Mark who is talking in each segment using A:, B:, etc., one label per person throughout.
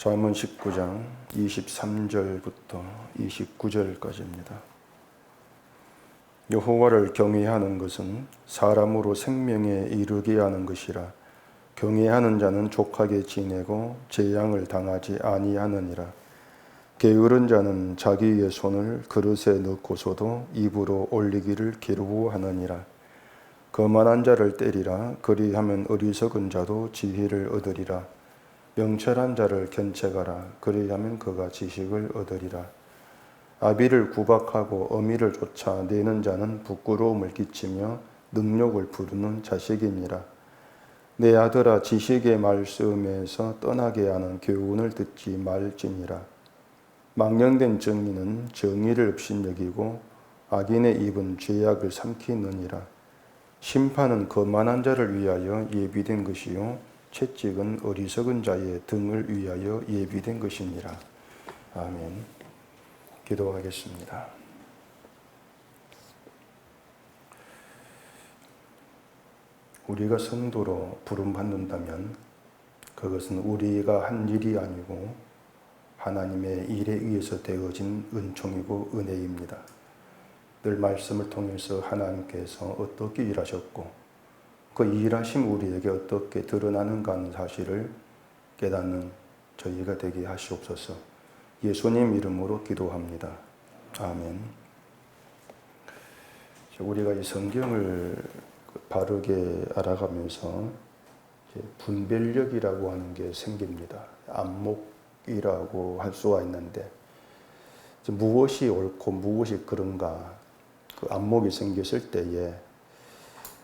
A: 잠언 19장 23절부터 29절까지입니다. 여호와를 경외하는 것은 사람으로 생명에 이르게 하는 것이라. 경외하는 자는 족하게 지내고 재앙을 당하지 아니하느니라. 게으른 자는 자기의 손을 그릇에 넣고서도 입으로 올리기를 괴로워하느니라. 거만한 자를 때리라. 그리하면 어리석은 자도 지혜를 얻으리라. 명철한 자를 견책하라. 그리하면 그가 지식을 얻으리라. 아비를 구박하고 어미를 쫓아내는 자는 부끄러움을 끼치며 능욕을 부르는 자식이니라. 내 아들아, 지식의 말씀에서 떠나게 하는 교훈을 듣지 말지니라. 망령된 정의는 정의를 업신여기고 악인의 입은 죄악을 삼키느니라. 심판은 거만한 자를 위하여 예비된 것이요 채찍은 어리석은 자의 등을 위하여 예비된 것이니라. 아멘. 기도하겠습니다. 우리가 성도로 부름받는다면 그것은 우리가 한 일이 아니고 하나님의 일에 의해서 되어진 은총이고 은혜입니다. 늘 말씀을 통해서 하나님께서 어떻게 일하셨고 그 일하심 우리에게 어떻게 드러나는가 하는 사실을 깨닫는 저희가 되게 하시옵소서. 예수님 이름으로 기도합니다. 아멘. 우리가 이 성경을 바르게 알아가면서 분별력이라고 하는 게 생깁니다. 안목이라고 할 수가 있는데 무엇이 옳고 무엇이 그런가 그 안목이 생겼을 때에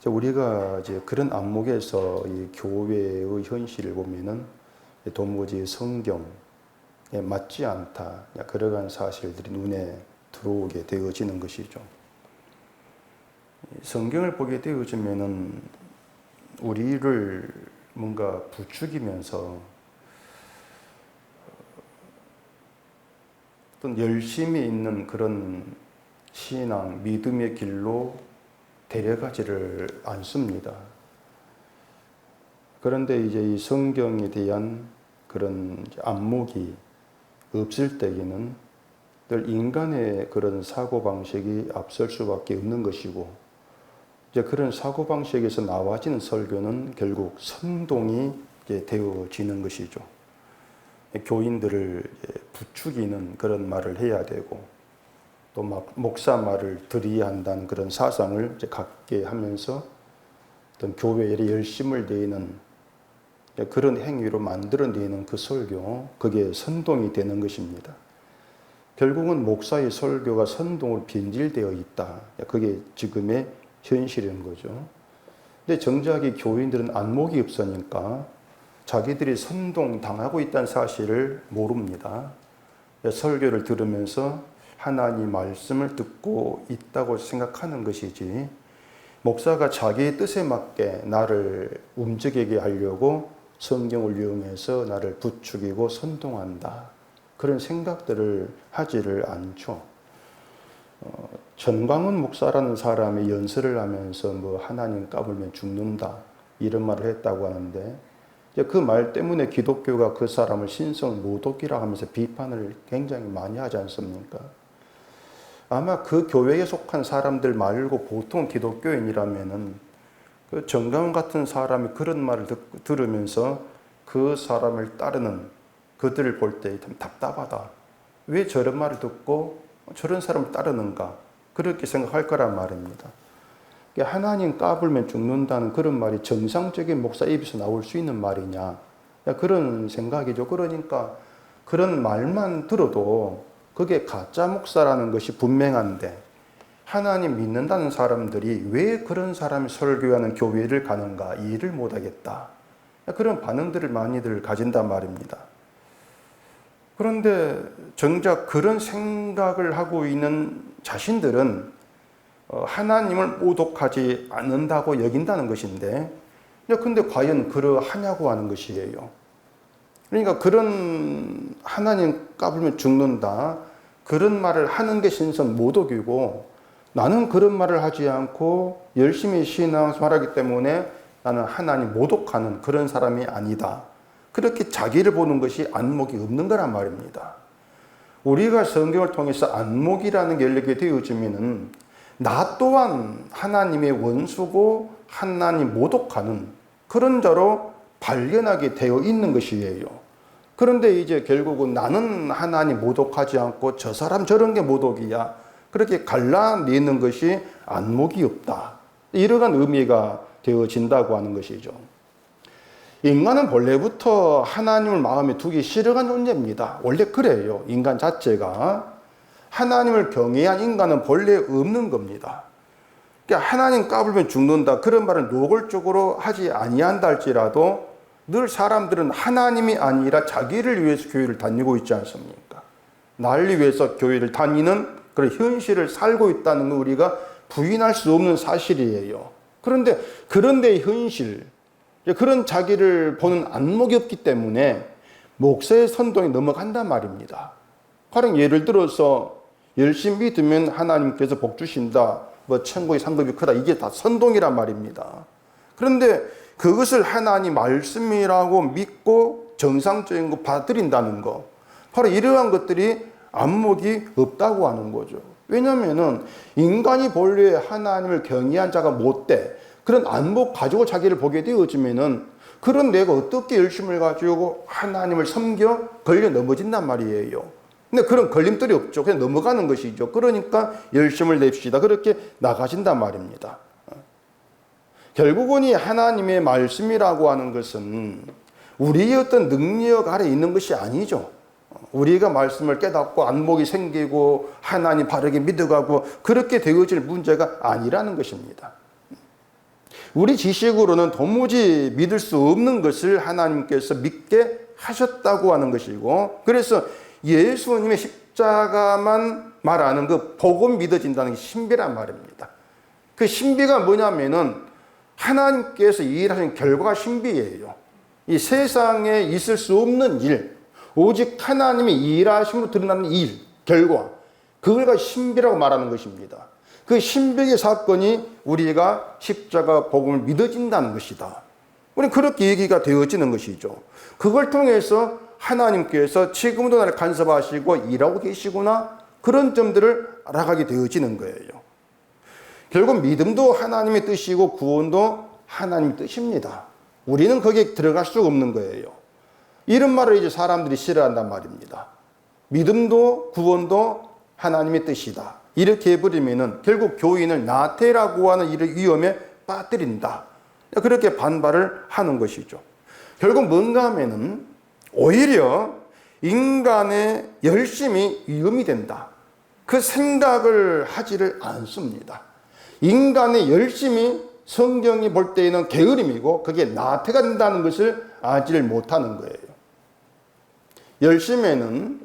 A: 우리가 이제 그런 안목에서 이 교회의 현실을 보면은 도무지 성경에 맞지 않다. 그러한 사실들이 눈에 들어오게 되어지는 것이죠. 성경을 보게 되어지면은 우리를 뭔가 부추기면서 어떤 열심히 있는 그런 신앙, 믿음의 길로 데려가지를 않습니다. 그런데 이제 이 성경에 대한 그런 안목이 없을 때에는 늘 인간의 그런 사고방식이 앞설 수밖에 없는 것이고, 이제 그런 사고방식에서 나와지는 설교는 결국 선동이 이제 되어지는 것이죠. 교인들을 부추기는 그런 말을 해야 되고, 또 막 목사 말을 들어야 한다는 그런 사상을 이제 갖게 하면서 어떤 교회에 열심을 내는 그런 행위로 만들어내는 그 설교, 그게 선동이 되는 것입니다. 결국은 목사의 설교가 선동으로 변질되어 있다. 그게 지금의 현실인 거죠. 근데 정작 이 교인들은 안목이 없으니까 자기들이 선동 당하고 있다는 사실을 모릅니다. 설교를 들으면서 하나님 말씀을 듣고 있다고 생각하는 것이지, 목사가 자기의 뜻에 맞게 나를 움직이게 하려고 성경을 이용해서 나를 부추기고 선동한다. 그런 생각들을 하지를 않죠. 전광훈 목사라는 사람이 연설을 하면서 뭐 하나님 까불면 죽는다 이런 말을 했다고 하는데, 그 말 때문에 기독교가 그 사람을 신성 모독이라 하면서 비판을 굉장히 많이 하지 않습니까? 아마 그 교회에 속한 사람들 말고 보통 기독교인이라면은 그 정광훈 같은 사람이 그런 말을 들으면서 그 사람을 따르는 그들을 볼 때 참 답답하다. 왜 저런 말을 듣고 저런 사람을 따르는가? 그렇게 생각할 거란 말입니다. 하나님 까불면 죽는다는 그런 말이 정상적인 목사 입에서 나올 수 있는 말이냐? 그런 생각이죠. 그러니까 그런 말만 들어도 그게 가짜 목사라는 것이 분명한데 하나님 믿는다는 사람들이 왜 그런 사람이 설교하는 교회를 가는가 이해를 못하겠다. 그런 반응들을 많이들 가진단 말입니다. 그런데 정작 그런 생각을 하고 있는 자신들은 하나님을 모독하지 않는다고 여긴다는 것인데, 근데 과연 그러하냐고 하는 것이에요. 그러니까 그런 하나님 까불면 죽는다 그런 말을 하는 게 신성 모독이고, 나는 그런 말을 하지 않고 열심히 신앙생활하기 때문에 나는 하나님 모독하는 그런 사람이 아니다. 그렇게 자기를 보는 것이 안목이 없는 거란 말입니다. 우리가 성경을 통해서 안목이라는 게 열리게 되어지면은 나 또한 하나님의 원수고 하나님 모독하는 그런 자로 발견하게 되어 있는 것이에요. 그런데 이제 결국은 나는 하나님 모독하지 않고 저 사람 저런 게 모독이야. 그렇게 갈라내는 것이 안목이 없다. 이러한 의미가 되어진다고 하는 것이죠. 인간은 본래부터 하나님을 마음에 두기 싫어한 존재입니다. 원래 그래요. 인간 자체가. 하나님을 경외한 인간은 본래 없는 겁니다. 그러니까 하나님 까불면 죽는다. 그런 말을 노골적으로 하지 아니한다 할지라도 늘 사람들은 하나님이 아니라 자기를 위해서 교회를 다니고 있지 않습니까? 나를 위해서 교회를 다니는 그런 현실을 살고 있다는 건 우리가 부인할 수 없는 사실이에요. 그런데 그런데 현실, 그런 자기를 보는 안목이 없기 때문에 목사의 선동에 넘어간단 말입니다. 가령 예를 들어서 열심히 믿으면 하나님께서 복 주신다. 뭐 천국의 상급이 크다. 이게 다 선동이란 말입니다. 그런데 그것을 하나님 말씀이라고 믿고 정상적인 거 받아들인다는 거. 바로 이러한 것들이 안목이 없다고 하는 거죠. 왜냐하면 인간이 본래 하나님을 경외한 자가 못돼. 그런 안목 가지고 자기를 보게 되어지면은 그런 내가 어떻게 열심을 가지고 하나님을 섬겨 걸려 넘어진단 말이에요. 근데 그런 걸림돌이 없죠. 그냥 넘어가는 것이죠. 그러니까 열심을 냅시다. 그렇게 나가신단 말입니다. 결국은 이 하나님의 말씀이라고 하는 것은 우리의 어떤 능력 아래 있는 것이 아니죠. 우리가 말씀을 깨닫고 안목이 생기고 하나님 바르게 믿어가고 그렇게 되어질 문제가 아니라는 것입니다. 우리 지식으로는 도무지 믿을 수 없는 것을 하나님께서 믿게 하셨다고 하는 것이고, 그래서 예수님의 십자가만 말하는 그 복음 믿어진다는 게 신비란 말입니다. 그 신비가 뭐냐면은 하나님께서 일하신 결과가 신비예요. 이 세상에 있을 수 없는 일, 오직 하나님이 일하심으로 드러나는 일, 결과, 그걸 가지고 신비라고 말하는 것입니다. 그 신비의 사건이 우리가 십자가 복음을 믿어진다는 것이다. 우리는 그렇게 얘기가 되어지는 것이죠. 그걸 통해서 하나님께서 지금도 나를 간섭하시고 일하고 계시구나, 그런 점들을 알아가게 되어지는 거예요. 결국 믿음도 하나님의 뜻이고 구원도 하나님의 뜻입니다. 우리는 거기에 들어갈 수가 없는 거예요. 이런 말을 이제 사람들이 싫어한단 말입니다. 믿음도 구원도 하나님의 뜻이다. 이렇게 해버리면은 결국 교인을 나태라고 하는 이런 위험에 빠뜨린다. 그렇게 반발을 하는 것이죠. 결국 뭔가 하면은 오히려 인간의 열심이 위험이 된다. 그 생각을 하지를 않습니다. 인간의 열심이 성경이 볼 때에는 게으름이고 그게 나태가 된다는 것을 알지를 못하는 거예요. 열심에는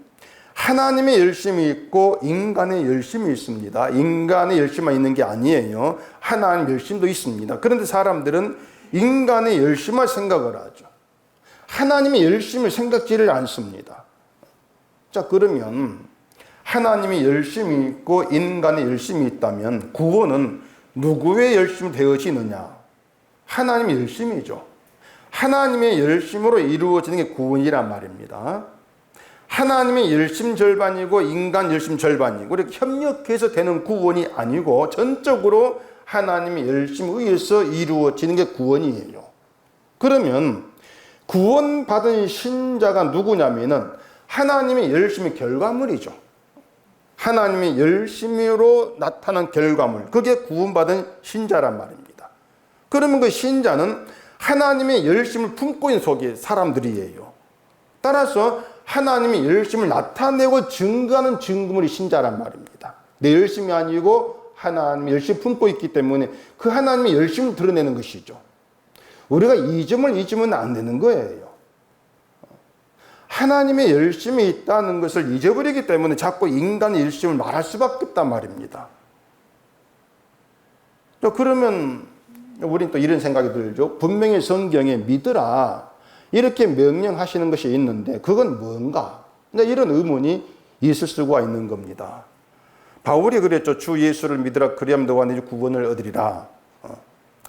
A: 하나님의 열심이 있고 인간의 열심이 있습니다. 인간의 열심만 있는 게 아니에요. 하나님의 열심도 있습니다. 그런데 사람들은 인간의 열심만 생각을 하죠. 하나님의 열심을 생각지를 않습니다. 자, 그러면 하나님의 열심이 있고 인간의 열심이 있다면 구원은 누구의 열심이 되어지느냐? 하나님의 열심이죠. 하나님의 열심으로 이루어지는 게 구원이란 말입니다. 하나님의 열심 절반이고 인간 열심 절반이고 이렇게 협력해서 되는 구원이 아니고 전적으로 하나님의 열심에 의해서 이루어지는 게 구원이에요. 그러면 구원받은 신자가 누구냐면은 하나님의 열심의 결과물이죠. 하나님의 열심으로 나타난 결과물, 그게 구원받은 신자란 말입니다. 그러면 그 신자는 하나님의 열심을 품고 있는 속의 사람들이에요. 따라서 하나님의 열심을 나타내고 증거하는 증거물이 신자란 말입니다. 내 열심이 아니고 하나님의 열심을 품고 있기 때문에 그 하나님의 열심을 드러내는 것이죠. 우리가 이 점을 잊으면 안 되는 거예요. 하나님의 열심이 있다는 것을 잊어버리기 때문에 자꾸 인간의 열심을 말할 수밖에 없단 말입니다. 그러면 우리는 또 이런 생각이 들죠. 분명히 성경에 믿으라 이렇게 명령하시는 것이 있는데 그건 뭔가? 이런 의문이 있을 수가 있는 겁니다. 바울이 그랬죠. 주 예수를 믿으라 그리하면 너와 네 구원을 얻으리라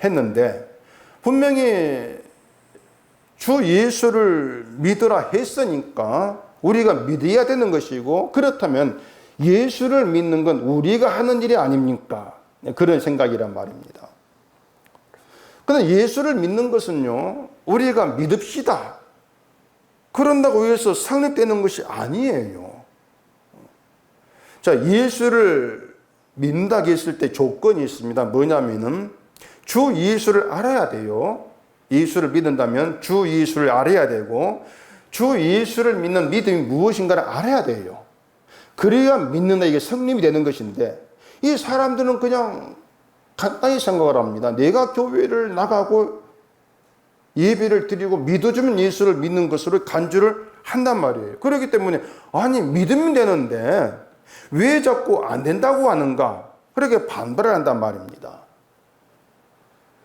A: 했는데 분명히 주 예수를 믿으라 했으니까 우리가 믿어야 되는 것이고, 그렇다면 예수를 믿는 건 우리가 하는 일이 아닙니까? 그런 생각이란 말입니다. 그런데 예수를 믿는 것은요, 우리가 믿읍시다, 그런다고 해서 성립되는 것이 아니에요. 자, 예수를 믿는다 했을 때 조건이 있습니다. 뭐냐면은 주 예수를 알아야 돼요. 예수를 믿는다면 주 예수를 알아야 되고, 주 예수를 믿는 믿음이 무엇인가를 알아야 돼요. 그래야 믿는다, 이게 성립이 되는 것인데, 이 사람들은 그냥 간단히 생각을 합니다. 내가 교회를 나가고 예배를 드리고 믿어주면 예수를 믿는 것으로 간주를 한단 말이에요. 그렇기 때문에 아니 믿으면 되는데 왜 자꾸 안 된다고 하는가, 그렇게 반발을 한단 말입니다.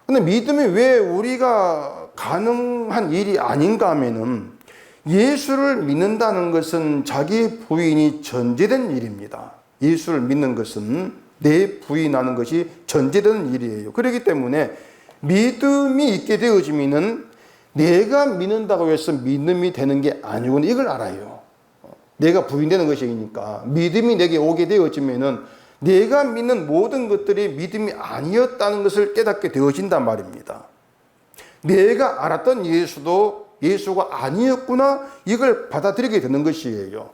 A: 근데 믿음이 왜 우리가 가능한 일이 아닌가 하면은, 예수를 믿는다는 것은 자기 부인이 전제된 일입니다. 예수를 믿는 것은 내 부인하는 것이 전제되는 일이에요. 그렇기 때문에 믿음이 있게 되어지면은 내가 믿는다고 해서 믿음이 되는 게 아니구나, 이걸 알아요. 내가 부인되는 것이니까 믿음이 내게 오게 되어지면은 내가 믿는 모든 것들이 믿음이 아니었다는 것을 깨닫게 되어진단 말입니다. 내가 알았던 예수도 예수가 아니었구나, 이걸 받아들이게 되는 것이에요.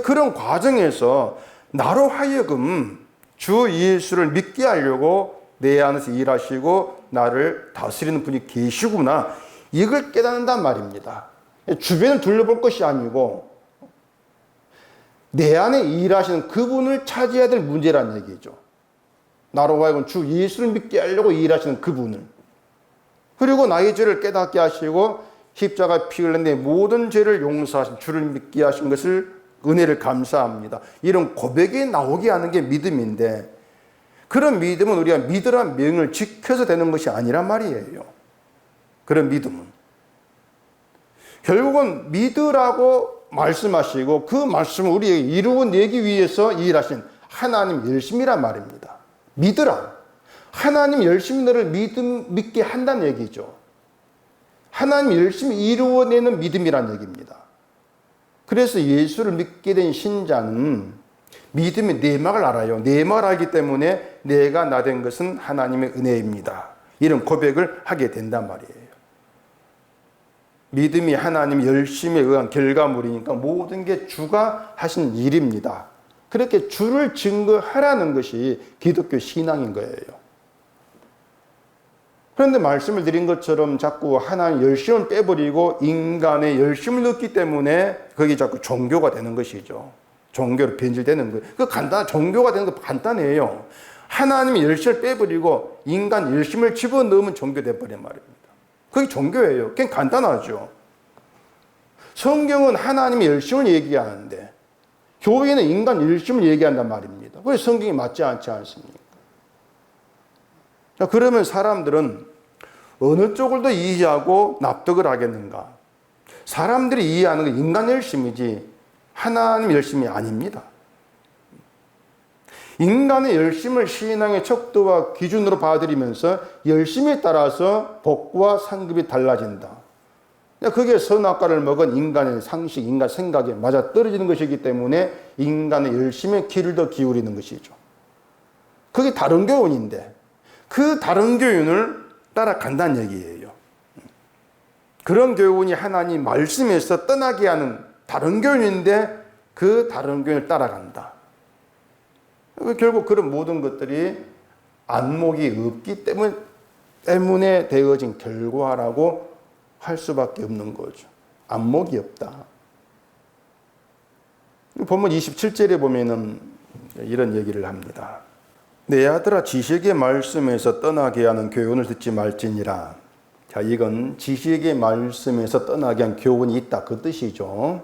A: 그런 과정에서 나로 하여금 주 예수를 믿게 하려고 내 안에서 일하시고 나를 다스리는 분이 계시구나, 이걸 깨닫는단 말입니다. 주변을 둘러볼 것이 아니고 내 안에 일하시는 그분을 찾아야 될 문제란 얘기죠. 나로 하여금 주 예수를 믿게 하려고 일하시는 그분을, 그리고 나의 죄를 깨닫게 하시고 십자가 피 흘린 내 모든 죄를 용서하신 주를 믿게 하신 것을, 은혜를 감사합니다, 이런 고백이 나오게 하는 게 믿음인데, 그런 믿음은 우리가 믿으란 명령을 지켜서 되는 것이 아니란 말이에요. 그런 믿음은 결국은 믿으라고 말씀하시고 그 말씀을 우리에게 이루어내기 위해서 일하신 하나님 열심이란 말입니다. 믿으라, 하나님 열심히 너를 믿게 한다는 얘기죠. 하나님 열심히 이루어내는 믿음이란 얘기입니다. 그래서 예수를 믿게 된 신자는 믿음의 내막을 알아요. 내막을 알기 때문에 내가 나 된 것은 하나님의 은혜입니다, 이런 고백을 하게 된단 말이에요. 믿음이 하나님 열심에 의한 결과물이니까 모든 게 주가 하신 일입니다. 그렇게 주를 증거하라는 것이 기독교 신앙인 거예요. 그런데 말씀을 드린 것처럼 자꾸 하나님 열심을 빼버리고 인간의 열심을 넣기 때문에 그게 자꾸 종교가 되는 것이죠. 종교로 변질되는 거예요. 종교가 되는 거 간단해요. 하나님의 열심을 빼버리고 인간 열심을 집어넣으면 종교 돼버린 말입니다. 그게 종교예요. 그냥 간단하죠. 성경은 하나님의 열심을 얘기하는데 교회는 인간 열심을 얘기한단 말입니다. 그래서 성경이 맞지 않지 않습니까? 자, 그러면 사람들은 어느 쪽을 더 이해하고 납득을 하겠는가? 사람들이 이해하는 건 인간 열심이지 하나님 열심이 아닙니다. 인간의 열심을 신앙의 척도와 기준으로 받아들이면서 열심에 따라서 복과 상급이 달라진다. 그게 선악과를 먹은 인간의 상식, 인간 생각에 맞아 떨어지는 것이기 때문에 인간의 열심에 귀를 더 기울이는 것이죠. 그게 다른 교훈인데 그 다른 교훈을 따라간다는 얘기예요. 그런 교훈이 하나님 말씀에서 떠나게 하는 다른 교훈인데 그 다른 교훈을 따라간다. 결국 그런 모든 것들이 안목이 없기 때문에 되어진 결과라고 할 수밖에 없는 거죠. 안목이 없다. 본문 27절에 보면은 이런 얘기를 합니다. 내 아들아, 지식의 말씀에서 떠나게 하는 교훈을 듣지 말지니라. 자, 이건 지식의 말씀에서 떠나게 한 교훈이 있다, 그 뜻이죠.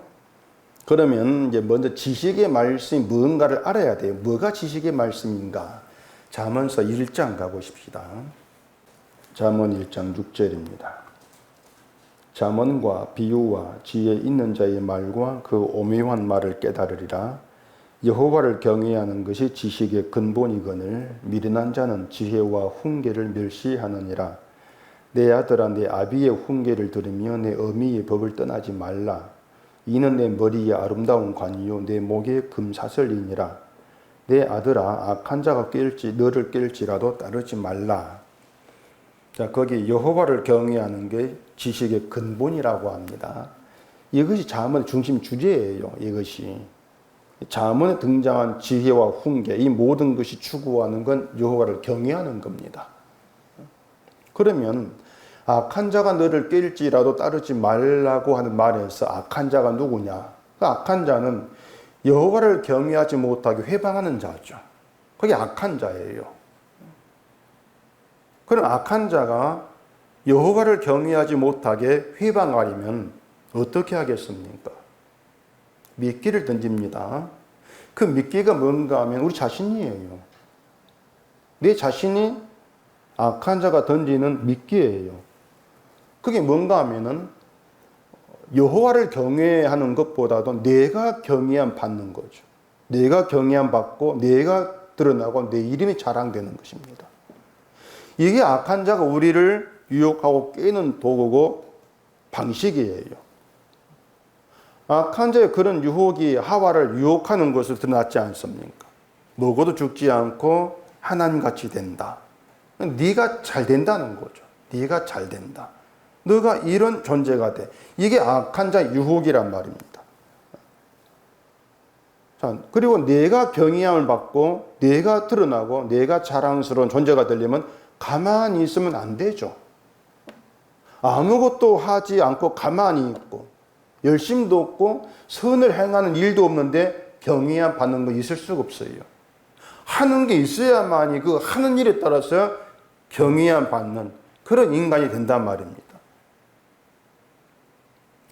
A: 그러면 이제 먼저 지식의 말씀이 뭔가를 알아야 돼요. 뭐가 지식의 말씀인가? 잠언서 1장 가보십시다. 잠언 1장 6절입니다. 잠언과 비유와 지혜 있는 자의 말과 그 오묘한 말을 깨달으리라. 여호와를 경외하는 것이 지식의 근본이거늘 미련한 자는 지혜와 훈계를 멸시하느니라. 내 아들아 내 아비의 훈계를 들으며 내 어미의 법을 떠나지 말라. 이는 내 머리에 아름다운 관이요 내 목에 금사슬이니라. 내 아들아 악한 자가 너를 깰지라도 따르지 말라. 자, 거기 여호와를 경외하는 게 지식의 근본이라고 합니다. 이것이 잠언의 중심 주제예요. 이것이 잠언에 등장한 지혜와 훈계, 이 모든 것이 추구하는 건 여호와를 경외하는 겁니다. 그러면 악한 자가 너를 깰지라도 따르지 말라고 하는 말에서 악한 자가 누구냐? 그 악한 자는 여호와를 경외하지 못하게 회방하는 자죠. 그게 악한 자예요. 그럼 악한 자가 여호와를 경외하지 못하게 회방하려면 어떻게 하겠습니까? 미끼를 던집니다. 그 미끼가 뭔가 하면 우리 자신이에요. 내 자신이 악한 자가 던지는 미끼예요. 그게 뭔가 하면은 여호와를 경외하는 것보다도 내가 경외함 받는 거죠. 내가 경외함 받고 내가 드러나고 내 이름이 자랑되는 것입니다. 이게 악한 자가 우리를 유혹하고 깨는 도구고 방식이에요. 악한 자의 그런 유혹이 하와를 유혹하는 것으로 드러났지 않습니까? 먹어도 죽지 않고 하나님같이 된다. 네가 잘 된다는 거죠. 네가 잘 된다. 너가 이런 존재가 돼. 이게 악한 자의 유혹이란 말입니다. 자, 그리고 내가 경외함을 받고 내가 드러나고 내가 자랑스러운 존재가 되려면 가만히 있으면 안 되죠. 아무것도 하지 않고 가만히 있고 열심도 없고 선을 행하는 일도 없는데 경외함 받는 거 있을 수가 없어요. 하는 게 있어야만이 그 하는 일에 따라서 경외함 받는 그런 인간이 된단 말입니다.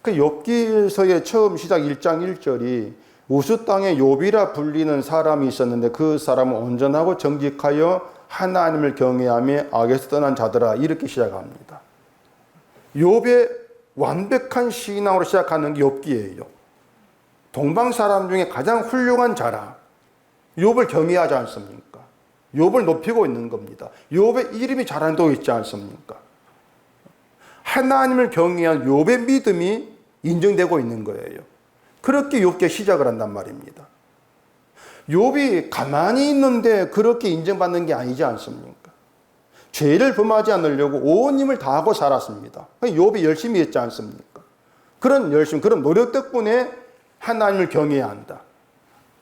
A: 그 욥기서의 처음 시작 1장 1절이 우스 땅에 욥이라 불리는 사람이 있었는데 그 사람은 온전하고 정직하여 하나님을 경외하며 악에서 떠난 자들아 이렇게 시작합니다. 욥의 완벽한 신앙으로 시작하는 게 욥기예요. 동방 사람 중에 가장 훌륭한 자라. 욥을 경외하지 않습니까? 욥을 높이고 있는 겁니다. 욥의 이름이 자랑되고 있지 않습니까? 하나님을 경외한 욥의 믿음이 인정되고 있는 거예요. 그렇게 욥기가 시작을 한단 말입니다. 욥이 가만히 있는데 그렇게 인정받는 게 아니지 않습니까? 죄를 범하지 않으려고 온 힘을 다하고 살았습니다. 욥이 열심히 했지 않습니까? 그런 열심, 그런 노력 덕분에 하나님을 경외해야 한다.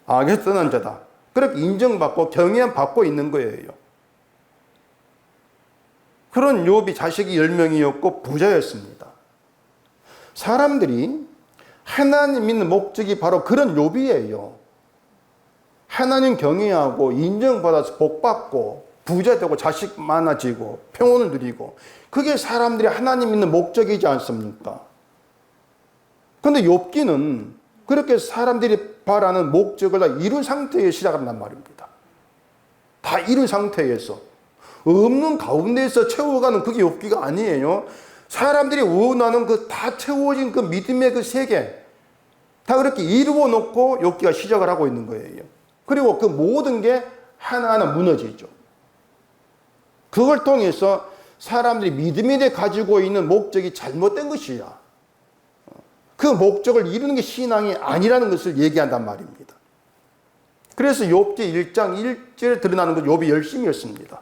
A: 악에서 떠난 자다. 그렇게 인정받고 경외함 받고 있는 거예요. 그런 욥이 자식이 10명이었고 부자였습니다. 사람들이 하나님 믿는 목적이 바로 그런 욥이에요. 하나님 경외하고 인정받아서 복받고 부자되고 자식 많아지고 평온을 누리고 그게 사람들이 하나님 믿는 목적이지 않습니까? 그런데 욥기는 그렇게 사람들이 바라는 목적을 다 이룬 상태에 시작한단 말입니다. 다 이룬 상태에서 없는 가운데에서 채워가는 그게 욥기가 아니에요. 사람들이 원하는 그 다 채워진 그 믿음의 그 세계 다 그렇게 이루어 놓고 욥기가 시작을 하고 있는 거예요. 그리고 그 모든 게 하나하나 무너지죠. 그걸 통해서 사람들이 믿음에 가지고 있는 목적이 잘못된 것이야. 그 목적을 이루는 게 신앙이 아니라는 것을 얘기한단 말입니다. 그래서 욥기 1장 1절에 드러나는 건 욥이 열심이었습니다.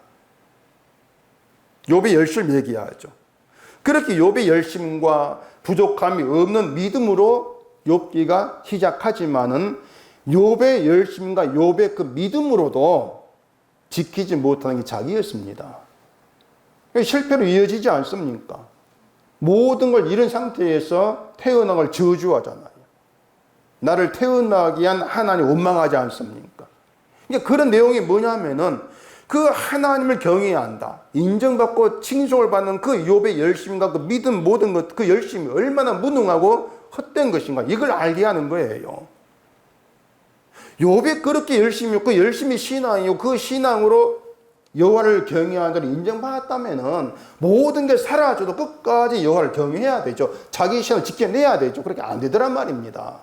A: 욥의 열심을 얘기하죠. 그렇게 욥의 열심과 부족함이 없는 믿음으로 욥기가 시작하지만은 욥의 열심과 욥의 그 믿음으로도 지키지 못하는 게 자기였습니다. 실패로 이어지지 않습니까? 모든 걸 잃은 상태에서 태어난 걸 저주하잖아요. 나를 태어나게 한 하나님 원망하지 않습니까? 그러니까 그런 내용이 뭐냐면은 그 하나님을 경외해야 한다. 인정받고 칭송을 받는 그 욥의 열심과 그 믿음 모든 것, 그 열심이 얼마나 무능하고 헛된 것인가. 이걸 알게 하는 거예요. 욥이 그렇게 열심히, 그 열심히 신앙이요. 그 신앙으로 여호와를 경외하는 자를 인정받았다면은 모든 게 사라져도 끝까지 여호와를 경외해야 되죠. 자기 신앙을 지켜내야 되죠. 그렇게 안 되더란 말입니다.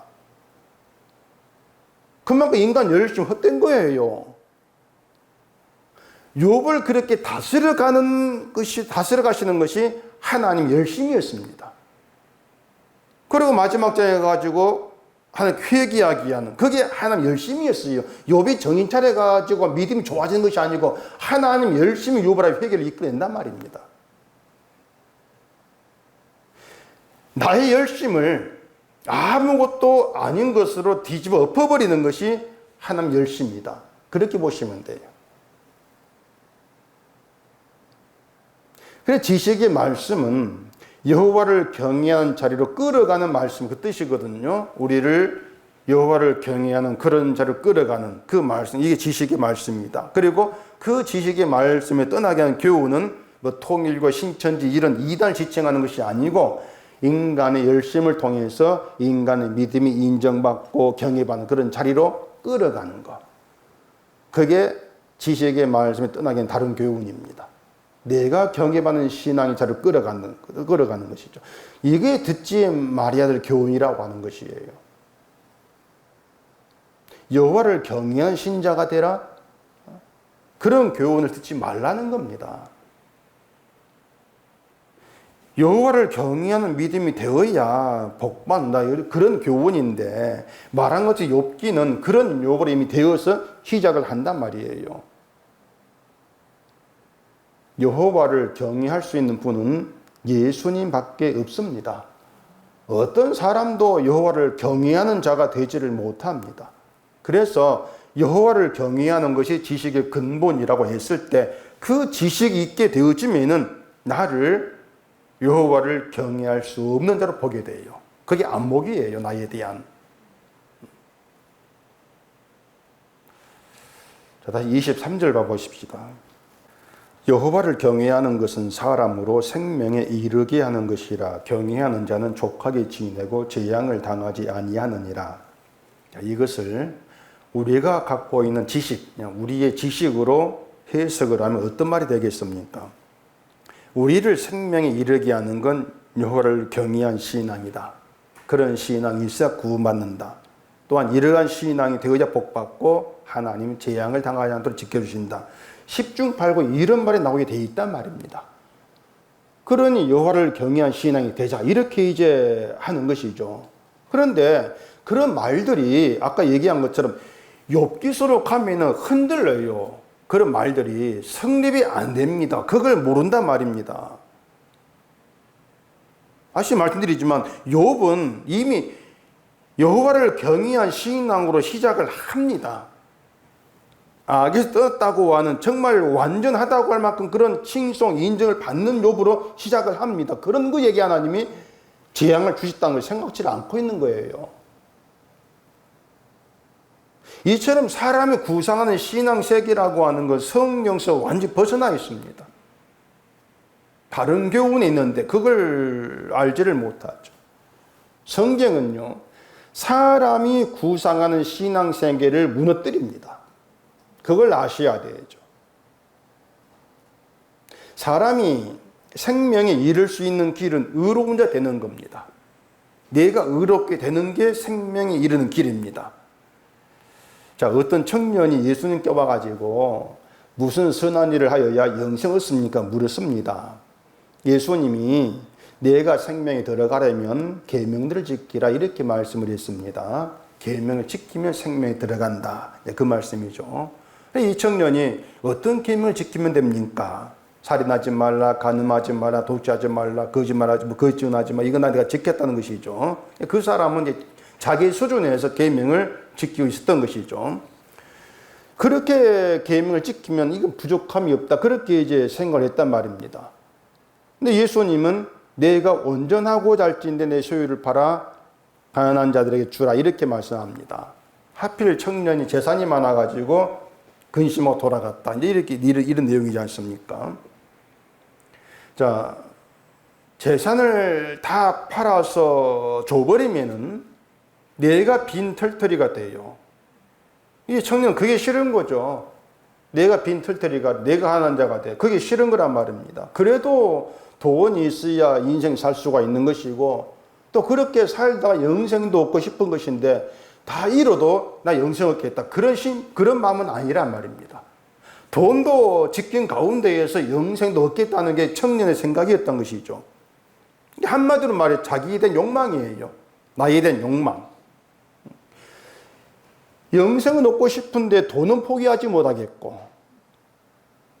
A: 그만큼 인간 열심히 헛된 거예요. 욥을 그렇게 다스려 가시는 것이 하나님 열심이었습니다. 그리고 마지막 장에 가지고 하나님 회개하게 하는, 그게 하나님 열심이었어요. 욥이 정신 차려가지고 믿음이 좋아지는 것이 아니고 하나님 열심히 욥을 회개를 이끌어낸단 말입니다. 나의 열심을 아무것도 아닌 것으로 뒤집어 엎어버리는 것이 하나님 열심이다. 그렇게 보시면 돼요. 그래서 지식의 말씀은 여호와를 경외하는 자리로 끌어가는 말씀, 그 뜻이거든요. 우리를 여호와를 경외하는 그런 자리로 끌어가는 그 말씀, 이게 지식의 말씀입니다. 그리고 그 지식의 말씀에 떠나게 하는 교훈은 뭐 통일과 신천지 이런 이단을 지칭하는 것이 아니고 인간의 열심을 통해서 인간의 믿음이 인정받고 경외받는 그런 자리로 끌어가는 것. 그게 지식의 말씀에 떠나게 하는 다른 교훈입니다. 내가 경외받는 신앙의 자리를 끌어가는 것이죠. 이게 듣지 말아야 될 교훈이라고 하는 것이에요. 여호와를 경외한 신자가 되라? 그런 교훈을 듣지 말라는 겁니다. 여호와를 경외하는 믿음이 되어야 복받는다, 그런 교훈인데 말한 것처럼 욥기는 그런 욥으로 이미 되어서 시작을 한단 말이에요. 여호와를 경외할 수 있는 분은 예수님밖에 없습니다. 어떤 사람도 여호와를 경외하는 자가 되지를 못합니다. 그래서 여호와를 경외하는 것이 지식의 근본이라고 했을 때 그 지식이 있게 되어지면은 나를 여호와를 경외할 수 없는 자로 보게 돼요. 그게 안목이에요, 나에 대한. 자, 다시 23절 봐보십시다. 여호와를 경외하는 것은 사람으로 생명에 이르게 하는 것이라 경외하는 자는 족하게 지내고 재앙을 당하지 아니하느니라. 자, 이것을 우리가 갖고 있는 지식, 우리의 지식으로 해석을 하면 어떤 말이 되겠습니까? 우리를 생명에 이르게 하는 건 여호와를 경외한 신앙이다. 그런 신앙이 있어야 구원받는다. 또한 이러한 신앙이 되어야 복받고 하나님 재앙을 당하지 않도록 지켜주신다. 10중 8구 이런 말이 나오게 돼 있단 말입니다. 그러니 여호와를 경외한 신앙이 되자, 이렇게 이제 하는 것이죠. 그런데 그런 말들이 아까 얘기한 것처럼 욥기서로 가면은 흔들려요. 그런 말들이 성립이 안 됩니다. 그걸 모른단 말입니다. 다시 말씀드리지만 욥은 이미 여호와를 경외한 신앙으로 시작을 합니다. 악에서 떴다고 하는, 정말 완전하다고 할 만큼 그런 칭송, 인정을 받는 욥으로 시작을 합니다. 그런 거 얘기 하나님이 재앙을 주셨다는 걸 생각지 않고 있는 거예요. 이처럼 사람이 구상하는 신앙 세계라고 하는 건 성경에서 완전히 벗어나 있습니다. 다른 교훈이 있는데 그걸 알지를 못하죠. 성경은요, 사람이 구상하는 신앙 세계를 무너뜨립니다. 그걸 아셔야 되죠. 사람이 생명에 이를 수 있는 길은 의로운 자 되는 겁니다. 내가 의롭게 되는 게 생명에 이르는 길입니다. 자, 어떤 청년이 예수님 껴봐가지고 무슨 선한 일을 하여야 영생을 얻습니까? 물었습니다. 예수님이 내가 생명에 들어가려면 계명들을 지키라, 이렇게 말씀을 했습니다. 계명을 지키면 생명에 들어간다, 그 말씀이죠. 이 청년이 어떤 계명을 지키면 됩니까? 살인하지 말라, 간음하지 말라, 독재하지 말라, 거짓말하지 마, 거짓증하지 마, 이건 내가 지켰다는 것이죠. 그 사람은 이제 자기 수준에서 계명을 지키고 있었던 것이죠. 그렇게 계명을 지키면 이건 부족함이 없다, 그렇게 이제 생각을 했단 말입니다. 근데 예수님은 내가 온전하고 잘진데 내 소유를 팔아 가난한 자들에게 주라, 이렇게 말씀합니다. 하필 청년이 재산이 많아가지고 근심하고 돌아갔다, 이제 이런 내용이지 않습니까? 자, 재산을 다 팔아서 줘버리면은 내가 빈 털터리가 돼요. 이 청년은 그게 싫은 거죠. 내가 빈 털터리가, 내가 가난한 자가 돼. 그게 싫은 거란 말입니다. 그래도 돈이 있어야 인생 살 수가 있는 것이고, 또 그렇게 살다가 영생도 얻고 싶은 것인데 다 잃어도 나 영생 얻겠다, 그런 마음은 아니란 말입니다. 돈도 지킨 가운데에서 영생도 얻겠다는 게 청년의 생각이었던 것이죠. 한마디로 말해 자기에 대한 욕망이에요. 나에 대한 욕망. 영생은 얻고 싶은데 돈은 포기하지 못하겠고,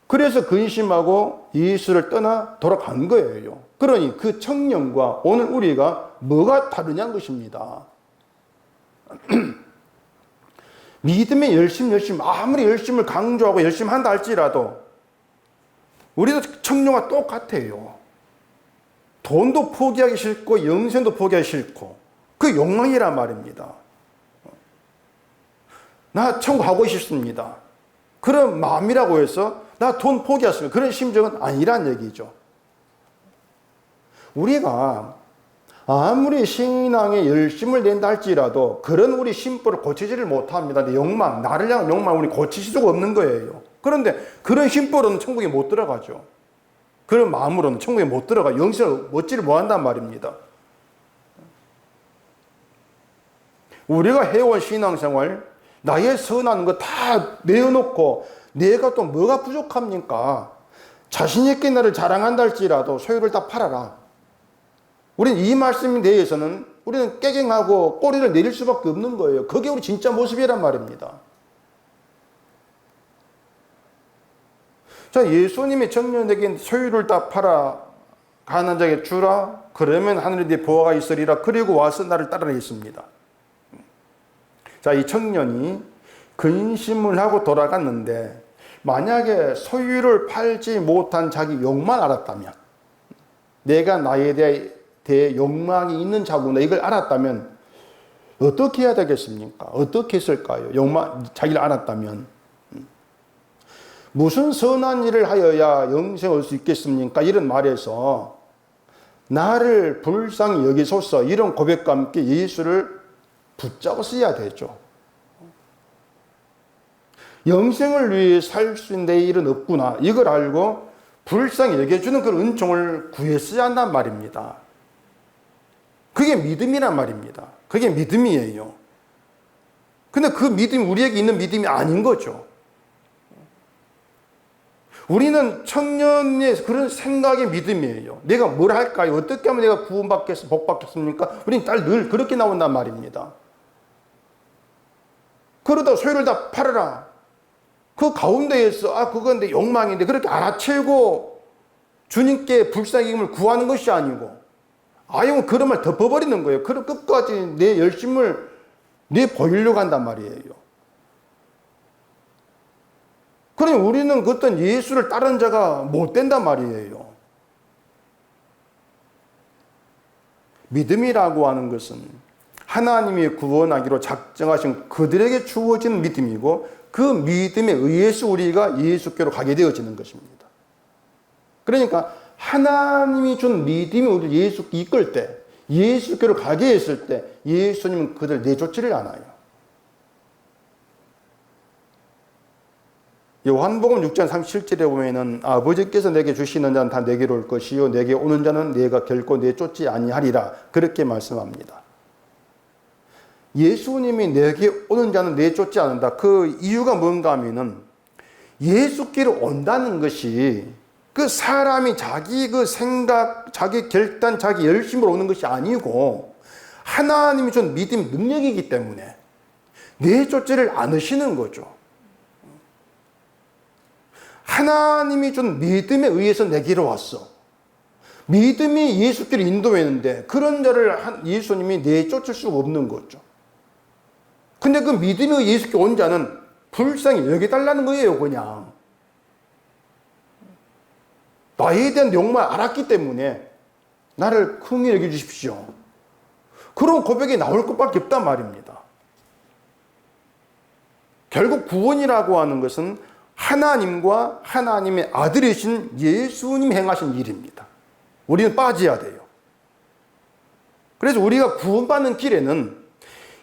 A: 그래서 근심하고 예수를 떠나 돌아간 거예요. 그러니 그 청년과 오늘 우리가 뭐가 다르냐는 것입니다. 믿음의 열심, 아무리 열심을 강조하고 열심히 한다 할지라도 우리도 청년과 똑같아요. 돈도 포기하기 싫고 영생도 포기하기 싫고 그 욕망이란 말입니다. 나 천국 가고 싶습니다. 그런 마음이라고 해서 나 돈 포기했습니다. 그런 심정은 아니란 얘기죠. 우리가 아무리 신앙에 열심을 낸다 할지라도 그런 우리 심보를 고치지를 못합니다. 욕망, 나를 향한 욕망을 우리 고칠 수가 없는 거예요. 그런데 그런 심보로는 천국에 못 들어가죠. 그런 마음으로는 천국에 못 들어가 영생을 얻지를 못한단 말입니다. 우리가 해온 신앙생활, 나의 선한 거 다 내어놓고 내가 또 뭐가 부족합니까? 자신 있게 나를 자랑한다 할지라도 소유를 다 팔아라. 우리는 이 말씀에 대해서는 우리는 깨갱하고 꼬리를 내릴 수밖에 없는 거예요. 그게 우리 진짜 모습이란 말입니다. 자, 예수님이 청년에게 소유를 다 팔아 가난한 자에게 주라. 그러면 하늘에 네 보화가 있으리라. 그리고 와서 나를 따르겠습니다. 자, 이 청년이 근심을 하고 돌아갔는데 만약에 소유를 팔지 못한 자기 욕만 알았다면, 내가 나에 대해 욕망이 있는 자구나 이걸 알았다면 어떻게 해야 되겠습니까? 어떻게 했을까요? 자기를 알았다면 무슨 선한 일을 하여야 영생을 얻을 수 있겠습니까? 이런 말에서 나를 불쌍히 여기소서 이런 고백과 함께 예수를 붙잡았어야 되죠. 영생을 위해 살 수 있는 내 일은 없구나. 이걸 알고 불쌍히 여겨주는 그런 은총을 구했어야 한단 말입니다. 그게 믿음이란 말입니다. 그게 믿음이에요. 근데 그 믿음이 우리에게 있는 믿음이 아닌 거죠. 우리는 청년의 그런 생각의 믿음이에요. 내가 뭘 할까요? 어떻게 하면 내가 구원받겠어, 복받겠습니까? 우리는 늘 그렇게 나온단 말입니다. 그러다 소유를 다 팔아라. 그 가운데에서 그건 내 욕망인데 그렇게 알아채고 주님께 불쌍히 여김을 구하는 것이 아니고 아예 그런 말 덮어버리는 거예요. 그럼 끝까지 내 열심을 보이려고 한단 말이에요. 그러니 우리는 그 어떤 예수를 따르는 자가 못 된단 말이에요. 믿음이라고 하는 것은 하나님이 구원하기로 작정하신 그들에게 주어진 믿음이고 그 믿음에 의해서 우리가 예수께로 가게 되어지는 것입니다. 그러니까 하나님이 준 믿음이 우리를 예수께 이끌 때, 예수께로 가게 했을 때 예수님은 그들 내쫓지를 않아요. 요한복음 6장 37절에 보면은 아버지께서 내게 주시는 자는 다 내게로 올 것이요 내게 오는 자는 내가 결코 내쫓지 아니하리라 그렇게 말씀합니다. 예수님이 내게 오는 자는 내쫓지 않는다. 그 이유가 뭔가 하면은 예수께로 온다는 것이 그 사람이 자기 그 생각, 자기 결단, 자기 열심으로 오는 것이 아니고 하나님이 준 믿음 능력이기 때문에 내쫓지를 않으시는 거죠. 하나님이 준 믿음에 의해서 내게로 왔어. 믿음이 예수께로 인도했는데 그런 자를 예수님이 내쫓을 수가 없는 거죠. 근데 그 믿음이 예수께 온 자는 불쌍히 여겨달라는 거예요, 그냥. 나에 대한 욕망을 알았기 때문에 나를 긍휼히 여겨주십시오. 그런 고백이 나올 것밖에 없단 말입니다. 결국 구원이라고 하는 것은 하나님과 하나님의 아들이신 예수님이 행하신 일입니다. 우리는 빠져야 돼요. 그래서 우리가 구원받는 길에는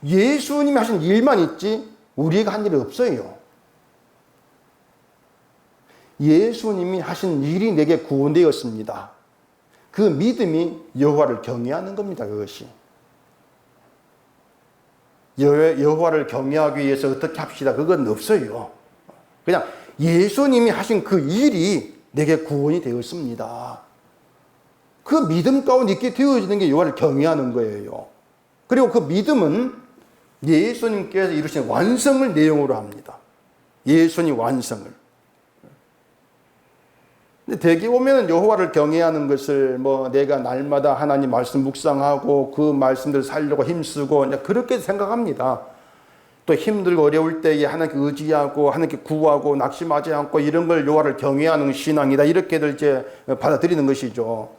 A: 예수님이 하신 일만 있지 우리가 한 일이 없어요. 예수님이 하신 일이 내게 구원되었습니다. 그 믿음이 여호와를 경외하는 겁니다. 그것이. 여호와를 경외하기 위해서 어떻게 합시다. 그건 없어요. 그냥 예수님이 하신 그 일이 내게 구원이 되었습니다. 그 믿음 가운데 있게 되어지는 게 여호와를 경외하는 거예요. 그리고 그 믿음은 예수님께서 이루신 완성을 내용으로 합니다. 예수님 완성을. 근데 대개 보면 여호와를 경외하는 것을 내가 날마다 하나님 말씀 묵상하고 그 말씀들을 살려고 힘쓰고 그렇게 생각합니다. 또 힘들고 어려울 때에 하나님께 의지하고 하나님께 구하고 낙심하지 않고 이런 걸 여호와를 경외하는 신앙이다. 이렇게들 이제 받아들이는 것이죠.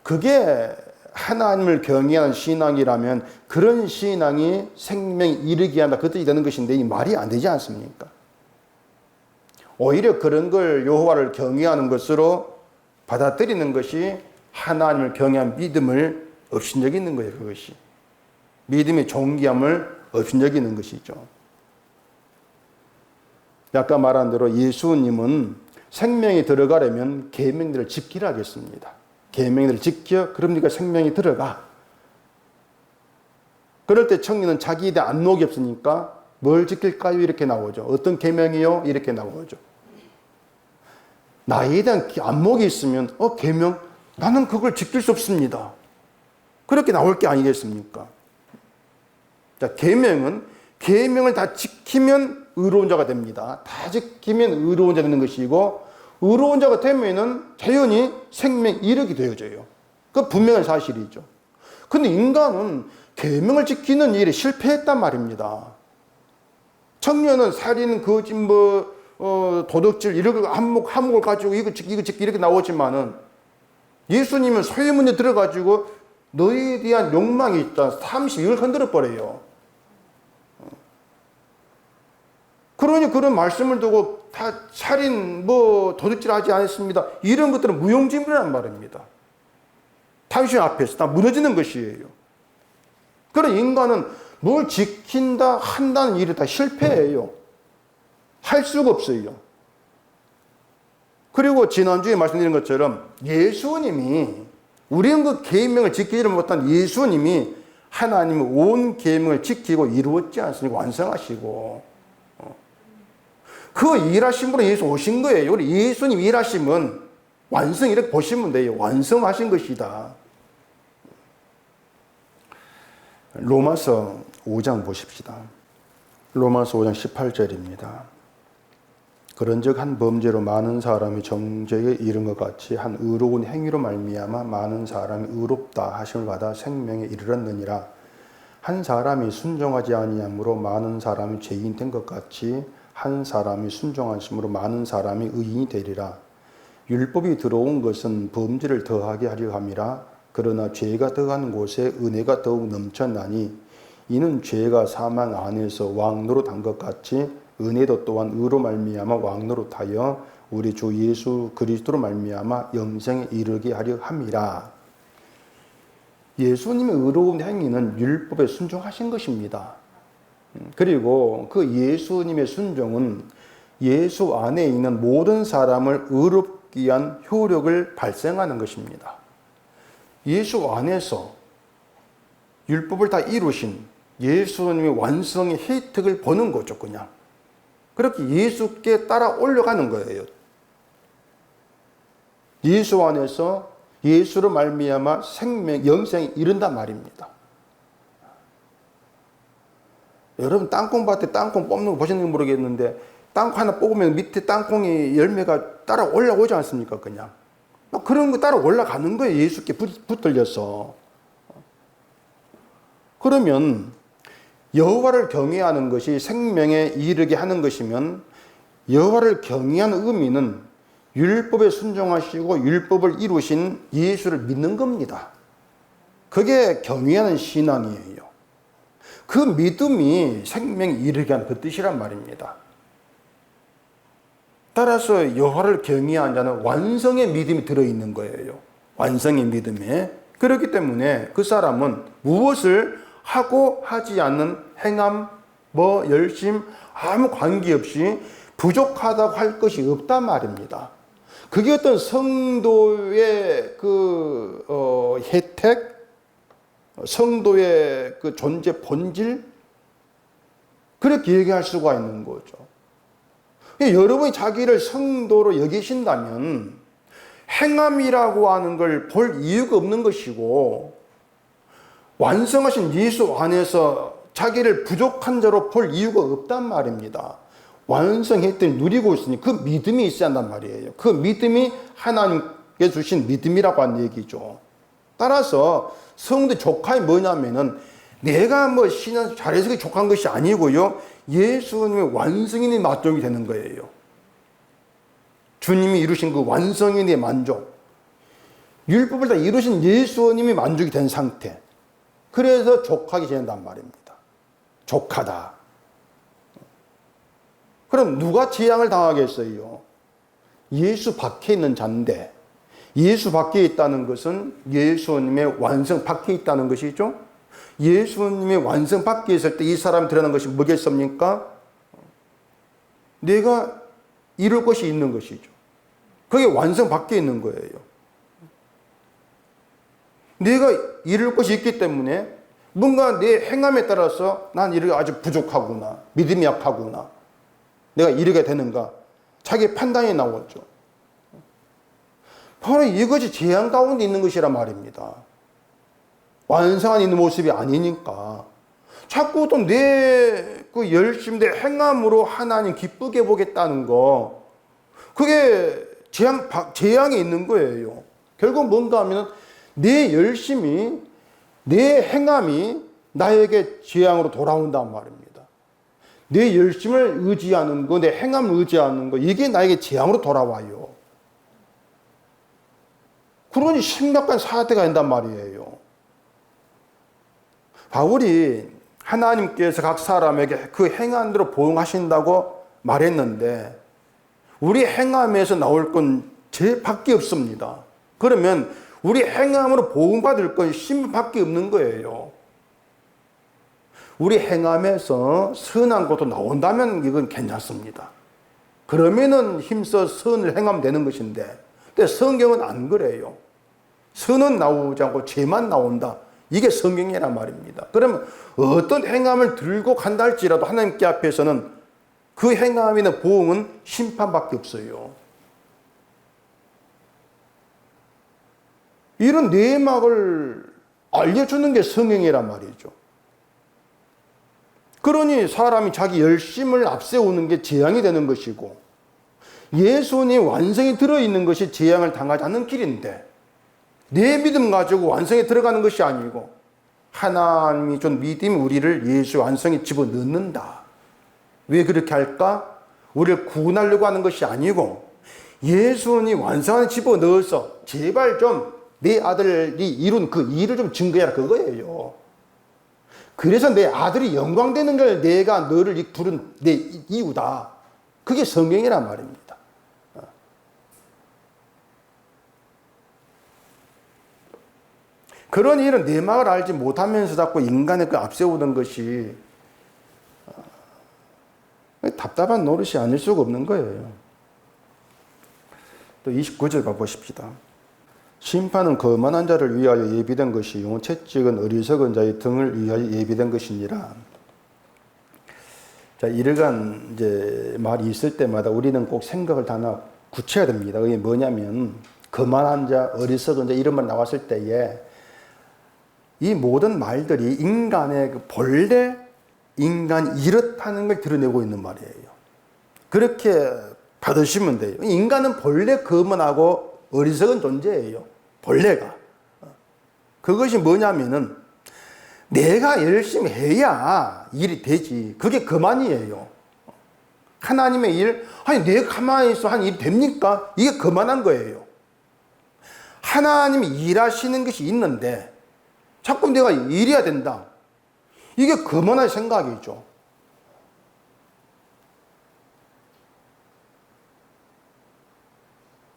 A: 그게 하나님을 경외하는 신앙이라면 그런 신앙이 생명에 이르게 한다. 그 뜻이 되는 것인데 이 말이 안 되지 않습니까? 오히려 그런 걸 여호와를 경외하는 것으로 받아들이는 것이 하나님을 경외한 믿음을 업신여기는 거예요. 그것이 믿음의 존귀함을 업신여기는 것이죠. 아까 말한 대로 예수님은 생명이 들어가려면 계명들을 지키라 하겠습니다. 계명들을 지켜 그럼 네가 생명이 들어가. 그럴 때 청년은 자기에 대한 안목이 없으니까 뭘 지킬까요? 이렇게 나오죠. 어떤 계명이요? 이렇게 나오죠. 나에 대한 안목이 있으면 계명? 나는 그걸 지킬 수 없습니다. 그렇게 나올 게 아니겠습니까? 자, 계명을 다 지키면 의로운 자가 됩니다. 다 지키면 의로운 자가 되는 것이고 의로운 자가 되면은 자연히 생명 이르게 되어져요. 그 분명한 사실이죠. 근데 인간은 계명을 지키는 일에 실패했단 말입니다. 청년은 살인, 거짓, 도둑질 이런 한목을 가지고 이거 지키 이렇게 나오지만은 예수님은 소유문에 들어가지고 너희에 대한 욕망이 있다. 30 이걸 흔들어 버려요. 그러니 그런 말씀을 두고 다 살인, 도둑질 하지 않았습니다. 이런 것들은 무용지물이란 말입니다. 당신 앞에서 다 무너지는 것이에요. 그런 인간은 뭘 지킨다, 한다는 일이 다 실패해요. 할 수가 없어요. 그리고 지난주에 말씀드린 것처럼 예수님이 우리는 그 계명을 지키지를 못한 예수님이 하나님의 온 계명을 지키고 이루었지 않습니까? 완성하시고. 그 일하심으로 예수 오신 거예요. 우리 예수님 일하심은 완성 이렇게 보시면 돼요. 완성하신 것이다. 로마서 5장 보십시다. 로마서 5장 18절입니다. 그런즉 한 범죄로 많은 사람이 정죄에 이른 것 같이 한 의로운 행위로 말미암아 많은 사람이 의롭다 하심을 받아 생명에 이르렀느니라. 한 사람이 순종하지 아니함으로 많은 사람이 죄인 된 것 같이 한 사람이 순종하심으로 많은 사람이 의인이 되리라. 율법이 들어온 것은 범죄를 더하게 하려 함이라. 그러나 죄가 더한 곳에 은혜가 더욱 넘쳤나니 이는 죄가 사망 안에서 왕노릇한 것 같이 은혜도 또한 의로 말미암아 왕노릇하여 우리 주 예수 그리스도로 말미암아 영생에 이르게 하려 함이라. 예수님의 의로운 행위는 율법에 순종하신 것입니다. 그리고 그 예수님의 순종은 예수 안에 있는 모든 사람을 의롭게 위한 효력을 발생하는 것입니다. 예수 안에서 율법을 다 이루신 예수님의 완성의 혜택을 보는 거죠, 그냥. 그렇게 예수께 따라 올라가는 거예요. 예수 안에서 예수로 말미암아 생명, 영생에 이른단 말입니다. 여러분 땅콩밭에 땅콩 뽑는 거 보셨는지 모르겠는데 땅콩 하나 뽑으면 밑에 땅콩이 열매가 따라 올라오지 않습니까? 그냥 그런 거 따라 올라가는 거예요. 예수께 붙들려서. 그러면 여호와를 경외하는 것이 생명에 이르게 하는 것이면 여호와를 경외하는 의미는 율법에 순종하시고 율법을 이루신 예수를 믿는 겁니다. 그게 경외하는 신앙이에요. 그 믿음이 생명에 이르게 하는 그 뜻이란 말입니다. 따라서 여호와를 경외하는 자는 완성의 믿음이 들어있는 거예요. 완성의 믿음에. 그렇기 때문에 그 사람은 무엇을 하고 하지 않는 행함, 열심, 아무 관계없이 부족하다고 할 것이 없단 말입니다. 그게 어떤 성도의 혜택, 성도의 그 존재 본질, 그렇게 얘기할 수가 있는 거죠. 여러분이 자기를 성도로 여기신다면 행함이라고 하는 걸 볼 이유가 없는 것이고, 완성하신 예수 안에서 자기를 부족한 자로 볼 이유가 없단 말입니다. 완성했더니 누리고 있으니 그 믿음이 있어야 한단 말이에요. 그 믿음이 하나님께 주신 믿음이라고 하는 얘기죠. 따라서 성도 조카이 뭐냐면은 내가 뭐 신앙 잘해서 족한 것이 아니고요. 예수님의 완성인의 만족이 되는 거예요. 주님이 이루신 그 완성인의 만족. 율법을 다 이루신 예수님이 만족이 된 상태. 그래서 족하게 지낸단 말입니다. 족하다. 그럼 누가 재앙을 당하겠어요? 예수 밖에 있는 자인데, 예수 밖에 있다는 것은 예수님의 완성 밖에 있다는 것이죠. 예수님의 완성 밖에 있을 때 이 사람이 드러나는 것이 뭐겠습니까? 내가 이룰 것이 있는 것이죠. 그게 완성 밖에 있는 거예요. 내가 이룰 것이 있기 때문에 뭔가 내 행함에 따라서 난 이렇게 아주 부족하구나, 믿음이 약하구나, 내가 이르게 되는가, 자기 판단이 나오죠. 바로 이것이 재앙 가운데 있는 것이란 말입니다. 완성한 있는 모습이 아니니까 자꾸 또 내 그 열심, 내 행함으로 하나님 기쁘게 보겠다는 거, 그게 재앙에 있는 거예요. 결국 뭔가 하면 내 열심이, 내 행함이 나에게 재앙으로 돌아온단 말입니다. 내 열심을 의지하는 거, 내 행함을 의지하는 거, 이게 나에게 재앙으로 돌아와요. 그러니 심각한 사태가 된단 말이에요. 바울이 하나님께서 각 사람에게 그 행함대로 보응하신다고 말했는데, 우리 행함에서 나올 건 죄밖에 없습니다. 그러면 우리 행함으로 보응받을 건 심밖에 없는 거예요. 우리 행함에서 선한 것도 나온다면 이건 괜찮습니다. 그러면은 힘써 선을 행하면 되는 것인데, 근데 성경은 안 그래요. 선은 나오지 않고 죄만 나온다. 이게 성경이란 말입니다. 그러면 어떤 행함을 들고 간다 할지라도 하나님께 앞에서는 그 행함이나 보응은 심판밖에 없어요. 이런 내막을 알려주는 게 성경이란 말이죠. 그러니 사람이 자기 열심을 앞세우는 게 재앙이 되는 것이고, 예수님 완성이 들어있는 것이 재앙을 당하지 않는 길인데, 내 믿음 가지고 완성에 들어가는 것이 아니고 하나님이 준 믿음이 우리를 예수 완성에 집어넣는다. 왜 그렇게 할까? 우리를 구원하려고 하는 것이 아니고 예수님 완성에 집어넣어서 제발 좀 내 아들이 이룬 그 일을 좀 증거해라, 그거예요. 그래서 내 아들이 영광되는 걸 내가 너를 부른 내 이유다. 그게 성경이란 말입니다. 그런 일은 내막을 알지 못하면서 자꾸 인간의 그 앞세우는 것이 답답한 노릇이 아닐 수가 없는 거예요. 또 29절 봐보십시다. 심판은 거만한 자를 위하여 예비된 것이요 채찍은 어리석은 자의 등을 위하여 예비된 것이니라. 자, 이러한 이제 말이 있을 때마다 우리는 꼭 생각을 하나 굳혀야 됩니다. 그게 뭐냐면, 거만한 자, 어리석은 자 이런 말 나왔을 때에 이 모든 말들이 인간의 그 본래 인간이 이렇다는 걸 드러내고 있는 말이에요. 그렇게 받으시면 돼요. 인간은 본래 거만하고 어리석은 존재예요. 본래가. 그것이 뭐냐면은 내가 열심히 해야 일이 되지. 그게 거만이에요. 하나님의 일, 아니 내가 가만히 있어 한 일이 됩니까? 이게 거만한 거예요. 하나님이 일하시는 것이 있는데 자꾸 내가 일해야 된다. 이게 거만한 생각이죠.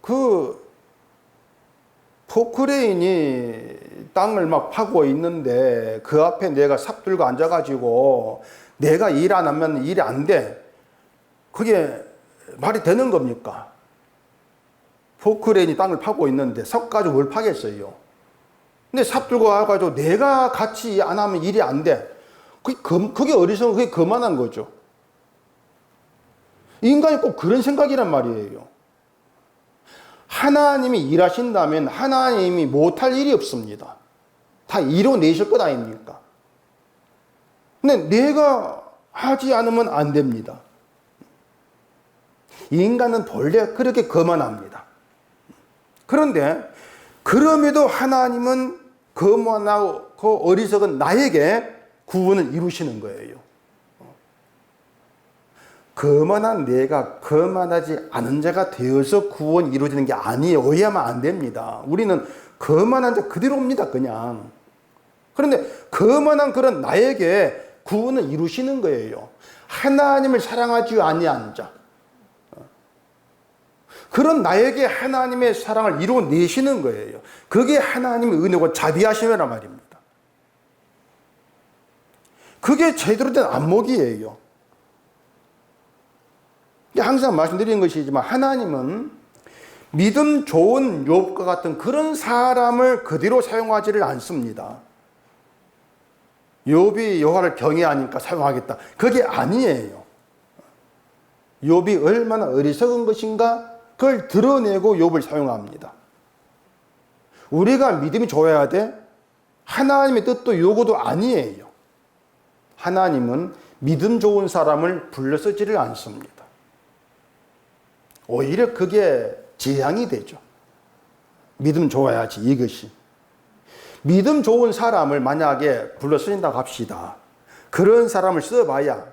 A: 그 포크레인이 땅을 막 파고 있는데 그 앞에 내가 삽 들고 앉아가지고 내가 일 안 하면 일이 안 돼. 그게 말이 되는 겁니까? 포크레인이 땅을 파고 있는데 삽 가지고 뭘 파겠어요? 근데 삽 들고 와가지고 내가 같이 안 하면 일이 안 돼. 그게 어리석은, 그게 거만한 거죠. 인간이 꼭 그런 생각이란 말이에요. 하나님이 일하신다면 하나님이 못할 일이 없습니다. 다 이뤄내실 것 아닙니까? 근데 내가 하지 않으면 안 됩니다. 인간은 본래 그렇게 거만합니다. 그런데 그럼에도 하나님은 거만하고 어리석은 나에게 구원을 이루시는 거예요. 거만한 내가 거만하지 않은 자가 되어서 구원이 이루어지는 게 아니에요. 오해하면 안 됩니다. 우리는 거만한 자 그대로입니다, 그냥. 그런데 거만한 그런 나에게 구원을 이루시는 거예요. 하나님을 사랑하지 아니한 자. 그런 나에게 하나님의 사랑을 이루어내시는 거예요. 그게 하나님의 은혜고 자비하심이란 말입니다. 그게 제대로 된 안목이에요. 항상 말씀드리는 것이지만 하나님은 믿음 좋은 욥과 같은 그런 사람을 그대로 사용하지를 않습니다. 욥이 여호와를 경외하니까 사용하겠다. 그게 아니에요. 욥이 얼마나 어리석은 것인가 그걸 드러내고 욥을 사용합니다. 우리가 믿음이 좋아야 돼? 하나님의 뜻도 요구도 아니에요. 하나님은 믿음 좋은 사람을 불러 쓰지를 않습니다. 오히려 그게 재앙이 되죠. 믿음 좋아야지, 이것이. 믿음 좋은 사람을 만약에 불러 쓰신다고 합시다. 그런 사람을 써봐야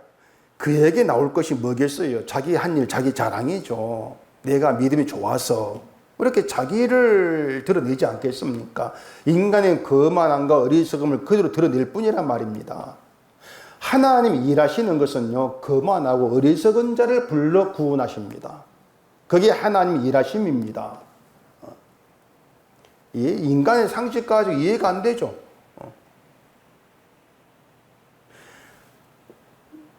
A: 그에게 나올 것이 뭐겠어요? 자기 한 일, 자기 자랑이죠. 내가 믿음이 좋아서 이렇게 자기를 드러내지 않겠습니까? 인간의 거만함과 어리석음을 그대로 드러낼 뿐이란 말입니다. 하나님이 일하시는 것은요, 거만하고 어리석은 자를 불러 구원하십니다. 그게 하나님의 일하심입니다. 인간의 상식 가지고 이해가 안 되죠.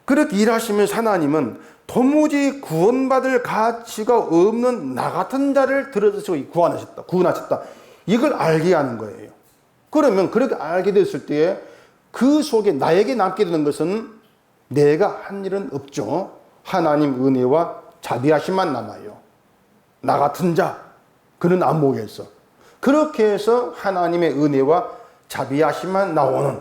A: 그렇게 일하시면 하나님은 도무지 구원받을 가치가 없는 나 같은 자를 들어주시고 구원하셨다. 이걸 알게 하는 거예요. 그러면 그렇게 알게 됐을 때에 그 속에 나에게 남게 되는 것은 내가 한 일은 없죠. 하나님 은혜와 자비하심만 남아요. 나 같은 자, 그는 안목에서. 그렇게 해서 하나님의 은혜와 자비하심만 나오는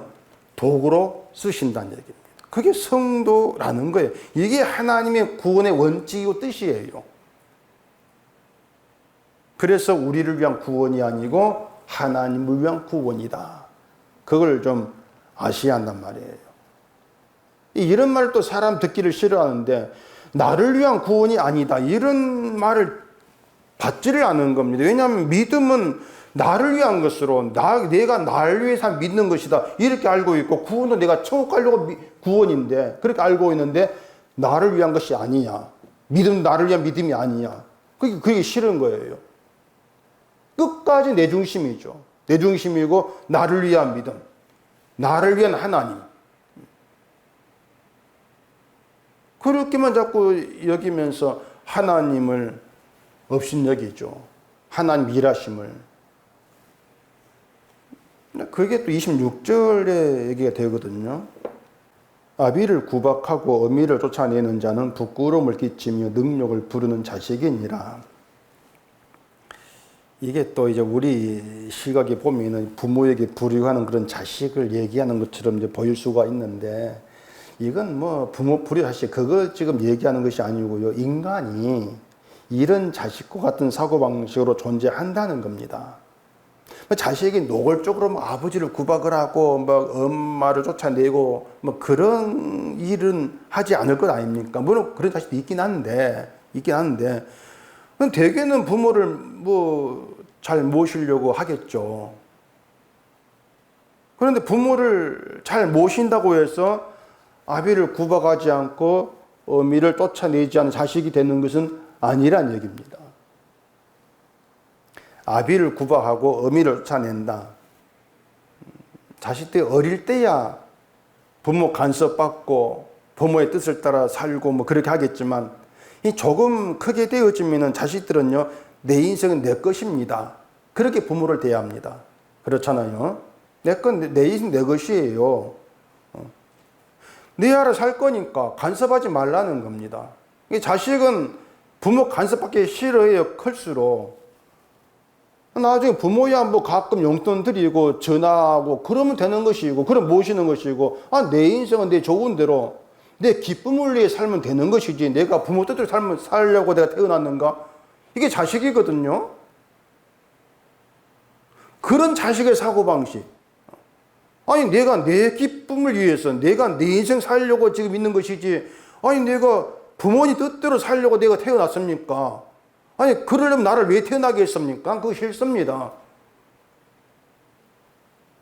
A: 도구로 쓰신다는 얘기입니다. 그게 성도라는 거예요. 이게 하나님의 구원의 원칙이고 뜻이에요. 그래서 우리를 위한 구원이 아니고 하나님을 위한 구원이다. 그걸 좀 아셔야 한단 말이에요. 이런 말을 또 사람 듣기를 싫어하는데 나를 위한 구원이 아니다. 이런 말을 받지를 않은 겁니다. 왜냐하면 믿음은 나를 위한 것으로 내가 나를 위해서 믿는 것이다. 이렇게 알고 있고 구원도 내가 천국 가려고 구원인데 그렇게 알고 있는데 나를 위한 것이 아니냐. 믿음 나를 위한 믿음이 아니냐. 그게 싫은 거예요. 끝까지 내 중심이죠. 내 중심이고 나를 위한 믿음. 나를 위한 하나님. 그렇게만 자꾸 여기면서 하나님을 업신여기죠. 하나님 일하심을. 그게 또 26절에 얘기가 되거든요. 아비를 구박하고 어미를 쫓아내는 자는 부끄러움을 끼치며 능욕을 부르는 자식이니라. 이게 또 이제 우리 시각에 보면은 부모에게 불효하는 그런 자식을 얘기하는 것처럼 이제 보일 수가 있는데 이건 뭐 부모 불효 자식 그거 지금 얘기하는 것이 아니고요. 인간이 이런 자식과 같은 사고방식으로 존재한다는 겁니다. 자식이 노골적으로 아버지를 구박을 하고 엄마를 쫓아내고 그런 일은 하지 않을 것 아닙니까? 물론 그런 자식도 있긴 한데 대개는 부모를 잘 모시려고 하겠죠. 그런데 부모를 잘 모신다고 해서 아비를 구박하지 않고 어미를 쫓아내지 않은 자식이 되는 것은 아니란 얘기입니다. 아비를 구박하고 어미를 쫓아낸다. 자식들이 어릴 때야 부모 간섭받고 부모의 뜻을 따라 살고 그렇게 하겠지만 조금 크게 되어지면 자식들은요, 내 인생은 내 것입니다. 그렇게 부모를 대합니다. 그렇잖아요. 내 인생 내 것이에요. 내 알아 살 거니까 간섭하지 말라는 겁니다. 자식은 부모 간섭받기 싫어해요, 클수록. 나중에 부모야 뭐 가끔 용돈 드리고 전화하고 그러면 되는 것이고, 그럼 모시는 것이고, 내 인생은 내 좋은 대로 내 기쁨을 위해 살면 되는 것이지, 내가 부모 뜻대로 살려고 내가 태어났는가? 이게 자식이거든요. 그런 자식의 사고방식. 아니, 내가 내 기쁨을 위해서, 내가 내 인생 살려고 지금 있는 것이지, 아니, 내가 부모님 뜻대로 살려고 내가 태어났습니까? 아니, 그러려면 나를 왜 태어나게 했습니까? 그거 싫습니다.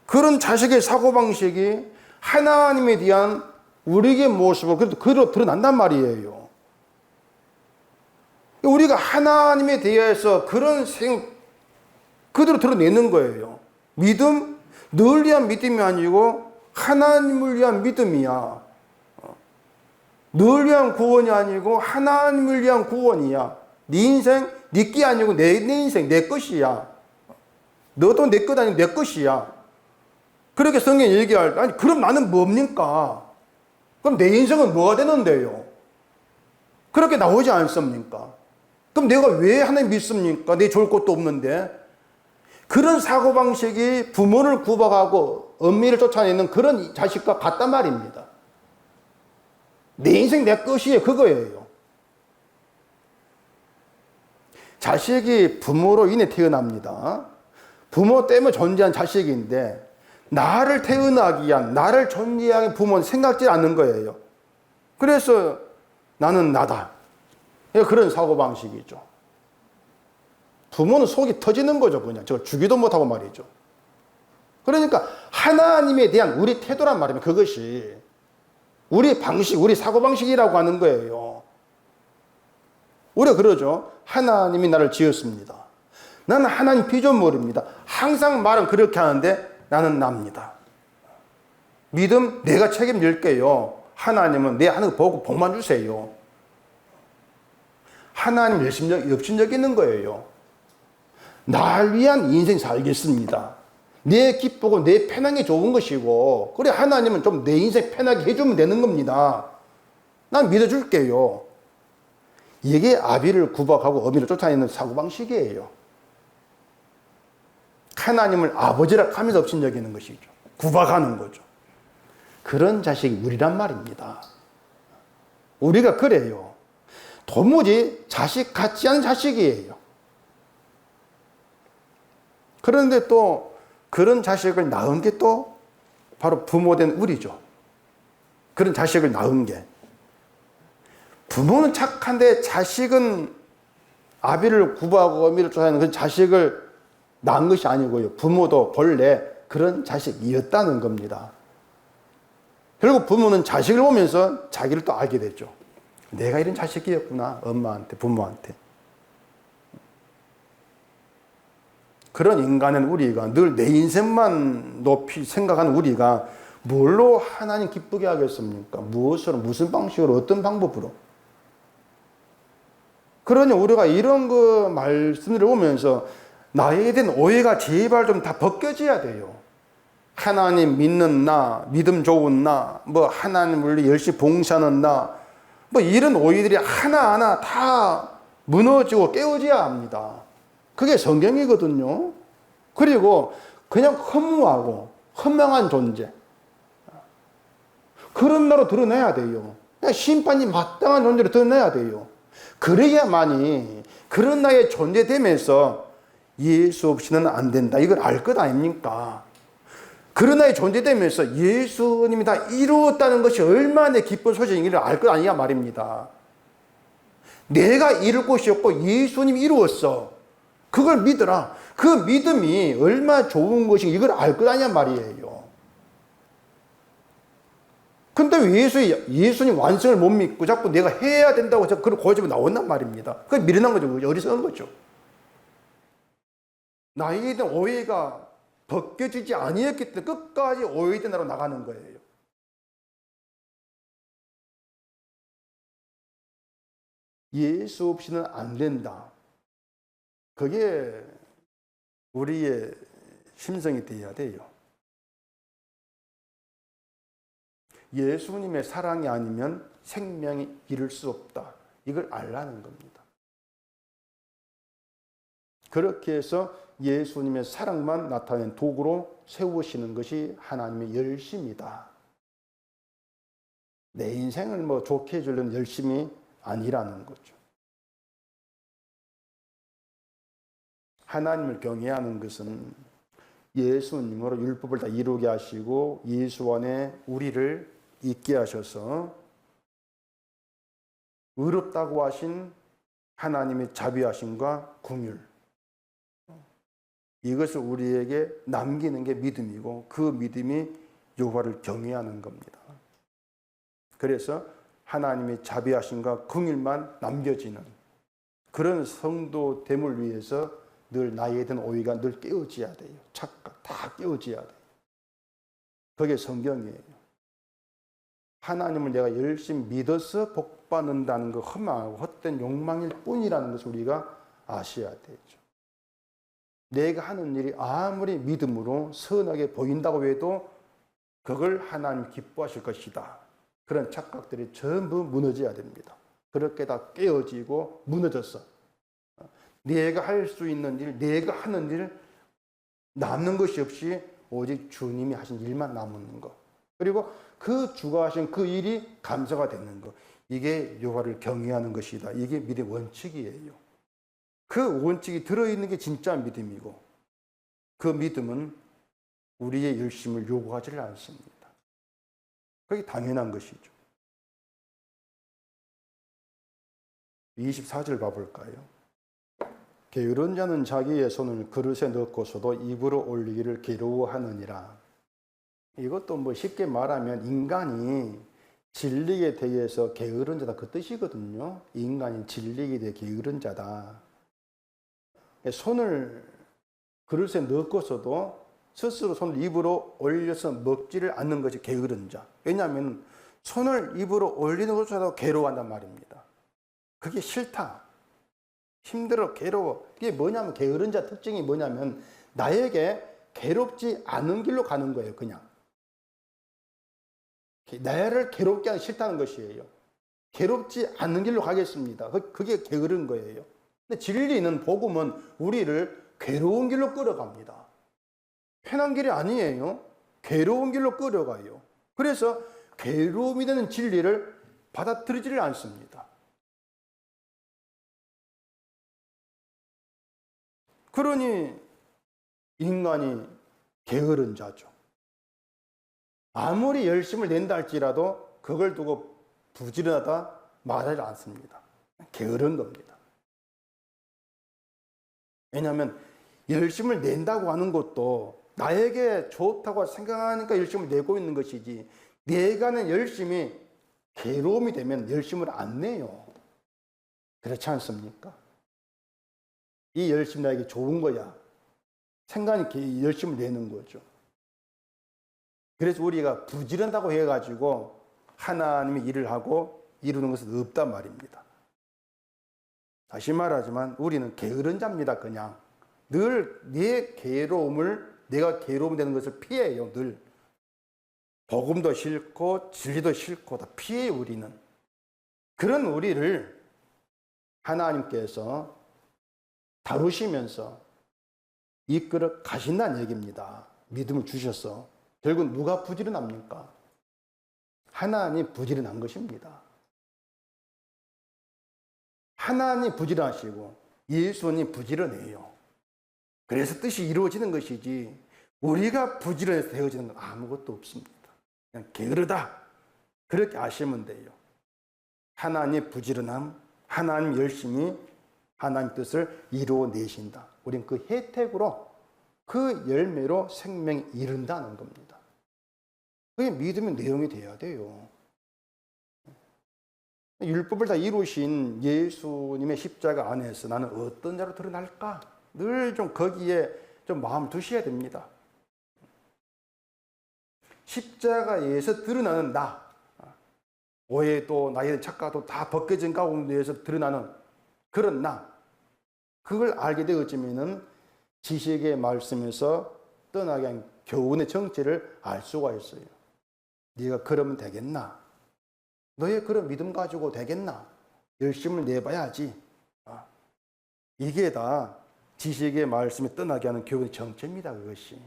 A: 그런 자식의 사고방식이 하나님에 대한 우리의 모습을 그대로 드러난단 말이에요. 우리가 하나님에 대해서 그런 그대로 드러내는 거예요. 믿음, 널 위한 믿음이 아니고 하나님을 위한 믿음이야. 널 위한 구원이 아니고 하나님을 위한 구원이야. 네 인생, 네 게 아니고 내 인생, 내 것이야. 너도 내 것 아니고 내 것이야. 그렇게 성경이 얘기할 때, 아니, 그럼 나는 뭡니까? 그럼 내 인생은 뭐가 되는데요? 그렇게 나오지 않습니까? 그럼 내가 왜 하나님 믿습니까? 내 좋을 것도 없는데. 그런 사고방식이 부모를 구박하고 엄밀을 쫓아내는 그런 자식과 같단 말입니다. 내 인생 내 것이에요. 그거예요. 자식이 부모로 인해 태어납니다. 부모 때문에 존재한 자식인데 나를 태어나기 위한, 나를 존재하기 부모는 생각지 않는 거예요. 그래서 나는 나다. 그런 사고방식이죠. 부모는 속이 터지는 거죠. 그냥 저걸 주기도 못하고 말이죠. 그러니까 하나님에 대한 우리 태도란 말이면 그것이 우리 방식, 우리 사고방식이라고 하는 거예요. 우리가 그러죠. 하나님이 나를 지었습니다. 나는 하나님 피조물입니다. 항상 말은 그렇게 하는데 나는 납니다. 믿음 내가 책임질게요. 하나님은 내 하는 거 보고 복만 주세요. 하나님 열심력 있는 거예요. 날 위한 인생 살겠습니다. 내 기쁘고 내 편하게 좋은 것이고, 그래 하나님은 좀 내 인생 편하게 해주면 되는 겁니다. 난 믿어줄게요. 이게 아비를 구박하고 어미를 쫓아내는 사고방식이에요. 하나님을 아버지라 하면서 업신여기는 것이죠. 구박하는 거죠. 그런 자식이 우리란 말입니다. 우리가 그래요. 도무지 자식 같지 않은 자식이에요. 그런데 또 그런 자식을 낳은 게 또 바로 부모된 우리죠. 그런 자식을 낳은 게. 부모는 착한데 자식은 아비를 구박하고 어미를 쫓아내는 그 자식을 낳은 것이 아니고요. 부모도 본래 그런 자식이었다는 겁니다. 결국 부모는 자식을 보면서 자기를 또 알게 되죠. 내가 이런 자식이었구나. 엄마한테, 부모한테. 그런 인간은 우리가 늘 내 인생만 높이 생각하는 우리가 뭘로 하나님 기쁘게 하겠습니까? 무엇으로, 무슨 방식으로, 어떤 방법으로? 그러니 우리가 이런 그 말씀들을 보면서 나에 대한 오해가 제발 좀 다 벗겨져야 돼요. 하나님 믿는 나, 믿음 좋은 나, 뭐 하나님을 위해 열심히 봉사하는 나, 뭐 이런 오해들이 하나하나 다 무너지고 깨어져야 합니다. 그게 성경이거든요. 그리고 그냥 허무하고 허망한 존재, 그런 나로 드러내야 돼요. 심판이 마땅한 존재로 드러내야 돼요. 그래야만이 그런 나의 존재되면서 예수 없이는 안 된다, 이걸 알 것 아닙니까? 그런 나의 존재되면서 예수님이 다 이루었다는 것이 얼마나 기쁜 소식인지를 알 것 아니냐 말입니다. 내가 이룰 것이 없고 예수님이 이루었어. 그걸 믿어라. 그 믿음이 얼마나 좋은 것인지 이걸 알 것 아니냐 말이에요. 근데 왜 예수님 완성을 못 믿고 자꾸 내가 해야 된다고 그런 고집이 나온단 말입니다. 그게 미련한 거죠. 어리석은 거죠. 나에 대한 오해가 벗겨지지 아니었기 때문에 끝까지 오해된 나로 나가는 거예요. 예수 없이는 안 된다. 그게 우리의 심성이 되어야 돼요. 예수님의 사랑이 아니면 생명이 이룰 수 없다. 이걸 알라는 겁니다. 그렇게 해서 예수님의 사랑만 나타낸 도구로 세우시는 것이 하나님의 열심이다. 내 인생을 뭐 좋게 해주려는 열심이 아니라는 거죠. 하나님을 경외하는 것은 예수님으로 율법을 다 이루게 하시고 예수 안에 우리를 있게 하셔서 의롭다고 하신 하나님의 자비하심과 긍휼, 이것을 우리에게 남기는 게 믿음이고 그 믿음이 여호와를 경외하는 겁니다. 그래서 하나님의 자비하심과 긍휼만 남겨지는 그런 성도됨을 위해서 늘 나에 대한 오해가 늘 깨어져야 돼요. 착각 다 깨어져야 돼요. 그게 성경이에요. 하나님을 내가 열심히 믿어서 복받는다는 그 험하고 헛된 욕망일 뿐이라는 것을 우리가 아셔야 되죠. 내가 하는 일이 아무리 믿음으로 선하게 보인다고 해도 그걸 하나님 기뻐하실 것이다. 그런 착각들이 전부 무너져야 됩니다. 그렇게 다 깨어지고 무너졌어. 내가 할 수 있는 일, 내가 하는 일 남는 것이 없이 오직 주님이 하신 일만 남는 것. 그리고 그 주가 하신 그 일이 감사가 되는 것. 이게 여호와를 경외하는 것이다. 이게 믿음의 원칙이에요. 그 원칙이 들어있는 게 진짜 믿음이고 그 믿음은 우리의 열심을 요구하지를 않습니다. 그게 당연한 것이죠. 24절 봐볼까요? 게으른 자는 자기의 손을 그릇에 넣고서도 입으로 올리기를 괴로워하느니라. 이것도 뭐 쉽게 말하면 인간이 진리에 대해서 게으른 자다 그 뜻이거든요. 인간이 진리에 대해 게으른 자다. 손을 그릇에 넣고서도 스스로 손을 입으로 올려서 먹지를 않는 것이 게으른 자. 왜냐하면 손을 입으로 올리는 것조차도 괴로워한단 말입니다. 그게 싫다. 힘들어, 괴로워. 이게 뭐냐면 게으른 자 특징이 뭐냐면 나에게 괴롭지 않은 길로 가는 거예요. 그냥. 나를 괴롭게 하기 싫다는 것이에요. 괴롭지 않는 길로 가겠습니다. 그게 게으른 거예요. 근데 진리는 복음은 우리를 괴로운 길로 끌어갑니다. 편한 길이 아니에요. 괴로운 길로 끌어가요. 그래서 괴로움이 되는 진리를 받아들이지를 않습니다. 그러니 인간이 게으른 자죠. 아무리 열심을 낸다 할지라도 그걸 두고 부지런하다 말하지 않습니다. 게으른 겁니다. 왜냐하면 열심을 낸다고 하는 것도 나에게 좋다고 생각하니까 열심을 내고 있는 것이지 내가 하는 열심이 괴로움이 되면 열심을 안 내요. 그렇지 않습니까? 이 열심이 나에게 좋은 거야. 생각이 열심을 내는 거죠. 그래서 우리가 부지런다고 해가지고 하나님의 일을 하고 이루는 것은 없단 말입니다. 다시 말하지만 우리는 게으른 자입니다. 그냥 늘 내 괴로움을 내가 괴로움 되는 것을 피해요. 늘 복음도 싫고 진리도 싫고 다 피해요. 우리는 그런 우리를 하나님께서 다루시면서 이끌어 가신다는 얘기입니다. 믿음을 주셔서 결국 누가 부지런합니까? 하나님 부지런한 것입니다. 하나님 부지런하시고 예수님 부지런해요. 그래서 뜻이 이루어지는 것이지 우리가 부지런해서 되어지는 건 아무것도 없습니다. 그냥 게으르다 그렇게 아시면 돼요. 하나님 부지런함, 하나님 열심히 하나님 뜻을 이루어내신다. 우리는 그 혜택으로 그 열매로 생명이 이른다는 겁니다. 그게 믿음의 내용이 돼야 돼요. 율법을 다 이루신 예수님의 십자가 안에서 나는 어떤 자로 드러날까? 늘 좀 거기에 좀 마음 두셔야 됩니다. 십자가에서 드러나는 나, 오해도 나에 대한 착각도 다 벗겨진 가운데에서 드러나는 그런 나, 그걸 알게 되어지면은 지식의 말씀에서 떠나게 한 교훈의 정체를 알 수가 있어요. 네가 그러면 되겠나? 너의 그런 믿음 가지고 되겠나? 열심을 내봐야지. 이게 다 지식의 말씀에 떠나게 하는 교훈의 정체입니다. 그것이.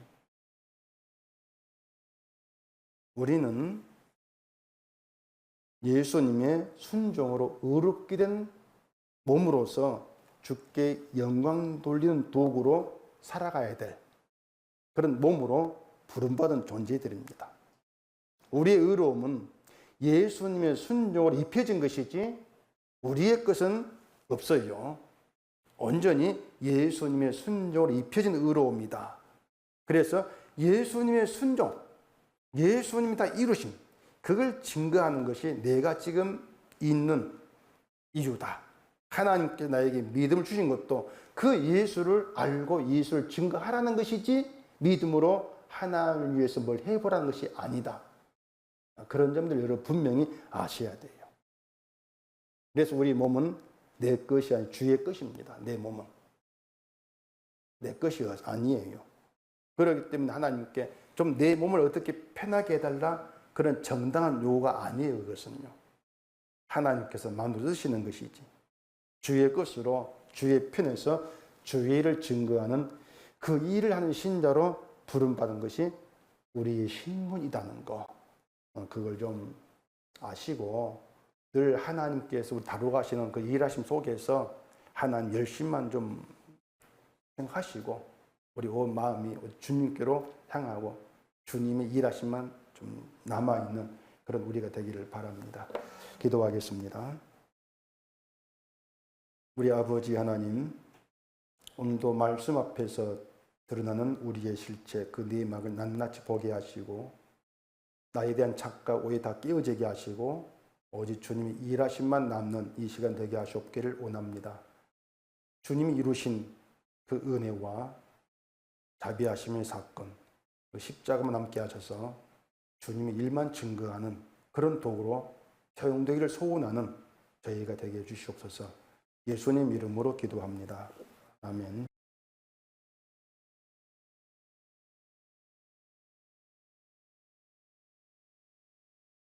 A: 우리는 예수님의 순종으로 의롭게 된 몸으로서 주께 영광 돌리는 도구로 살아가야 될 그런 몸으로 부름받은 존재들입니다. 우리의 의로움은 예수님의 순종으로 입혀진 것이지 우리의 것은 없어요. 온전히 예수님의 순종으로 입혀진 의로움이다. 그래서 예수님의 순종, 예수님이 다 이루신 그걸 증거하는 것이 내가 지금 있는 이유다. 하나님께 나에게 믿음을 주신 것도 그 예수를 알고 예수를 증거하라는 것이지 믿음으로 하나님을 위해서 뭘 해보라는 것이 아니다. 그런 점들 여러분 분명히 아셔야 돼요. 그래서 우리 몸은 내 것이 아니라 주의 것입니다. 내 몸은. 내 것이 아니에요. 그렇기 때문에 하나님께 좀 내 몸을 어떻게 편하게 해달라 그런 정당한 요구가 아니에요. 그것은요. 하나님께서 만들어주시는 것이지. 주의 것으로 주의 편에서 주의 일을 증거하는 그 일을 하는 신자로 부름받은 것이 우리의 신분이라는 거. 그걸 좀 아시고 늘 하나님께서 다루가시는 그 일하심 속에서 하나님 열심만 좀 생각하시고 우리 온 마음이 주님께로 향하고 주님의 일하심만 좀 남아있는 그런 우리가 되기를 바랍니다. 기도하겠습니다. 우리 아버지 하나님, 오늘도 말씀 앞에서 드러나는 우리의 실체, 그 내막을 낱낱이 보게 하시고 나에 대한 착각, 오해 다 깨어지게 하시고 오직 주님이 일하심만 남는 이 시간 되게 하시옵기를 원합니다. 주님이 이루신 그 은혜와 자비하심의 사건, 그 십자가만 남게 하셔서 주님의 일만 증거하는 그런 도구로 사용되기를 소원하는 저희가 되게 해주시옵소서. 예수님 이름으로 기도합니다. 아멘.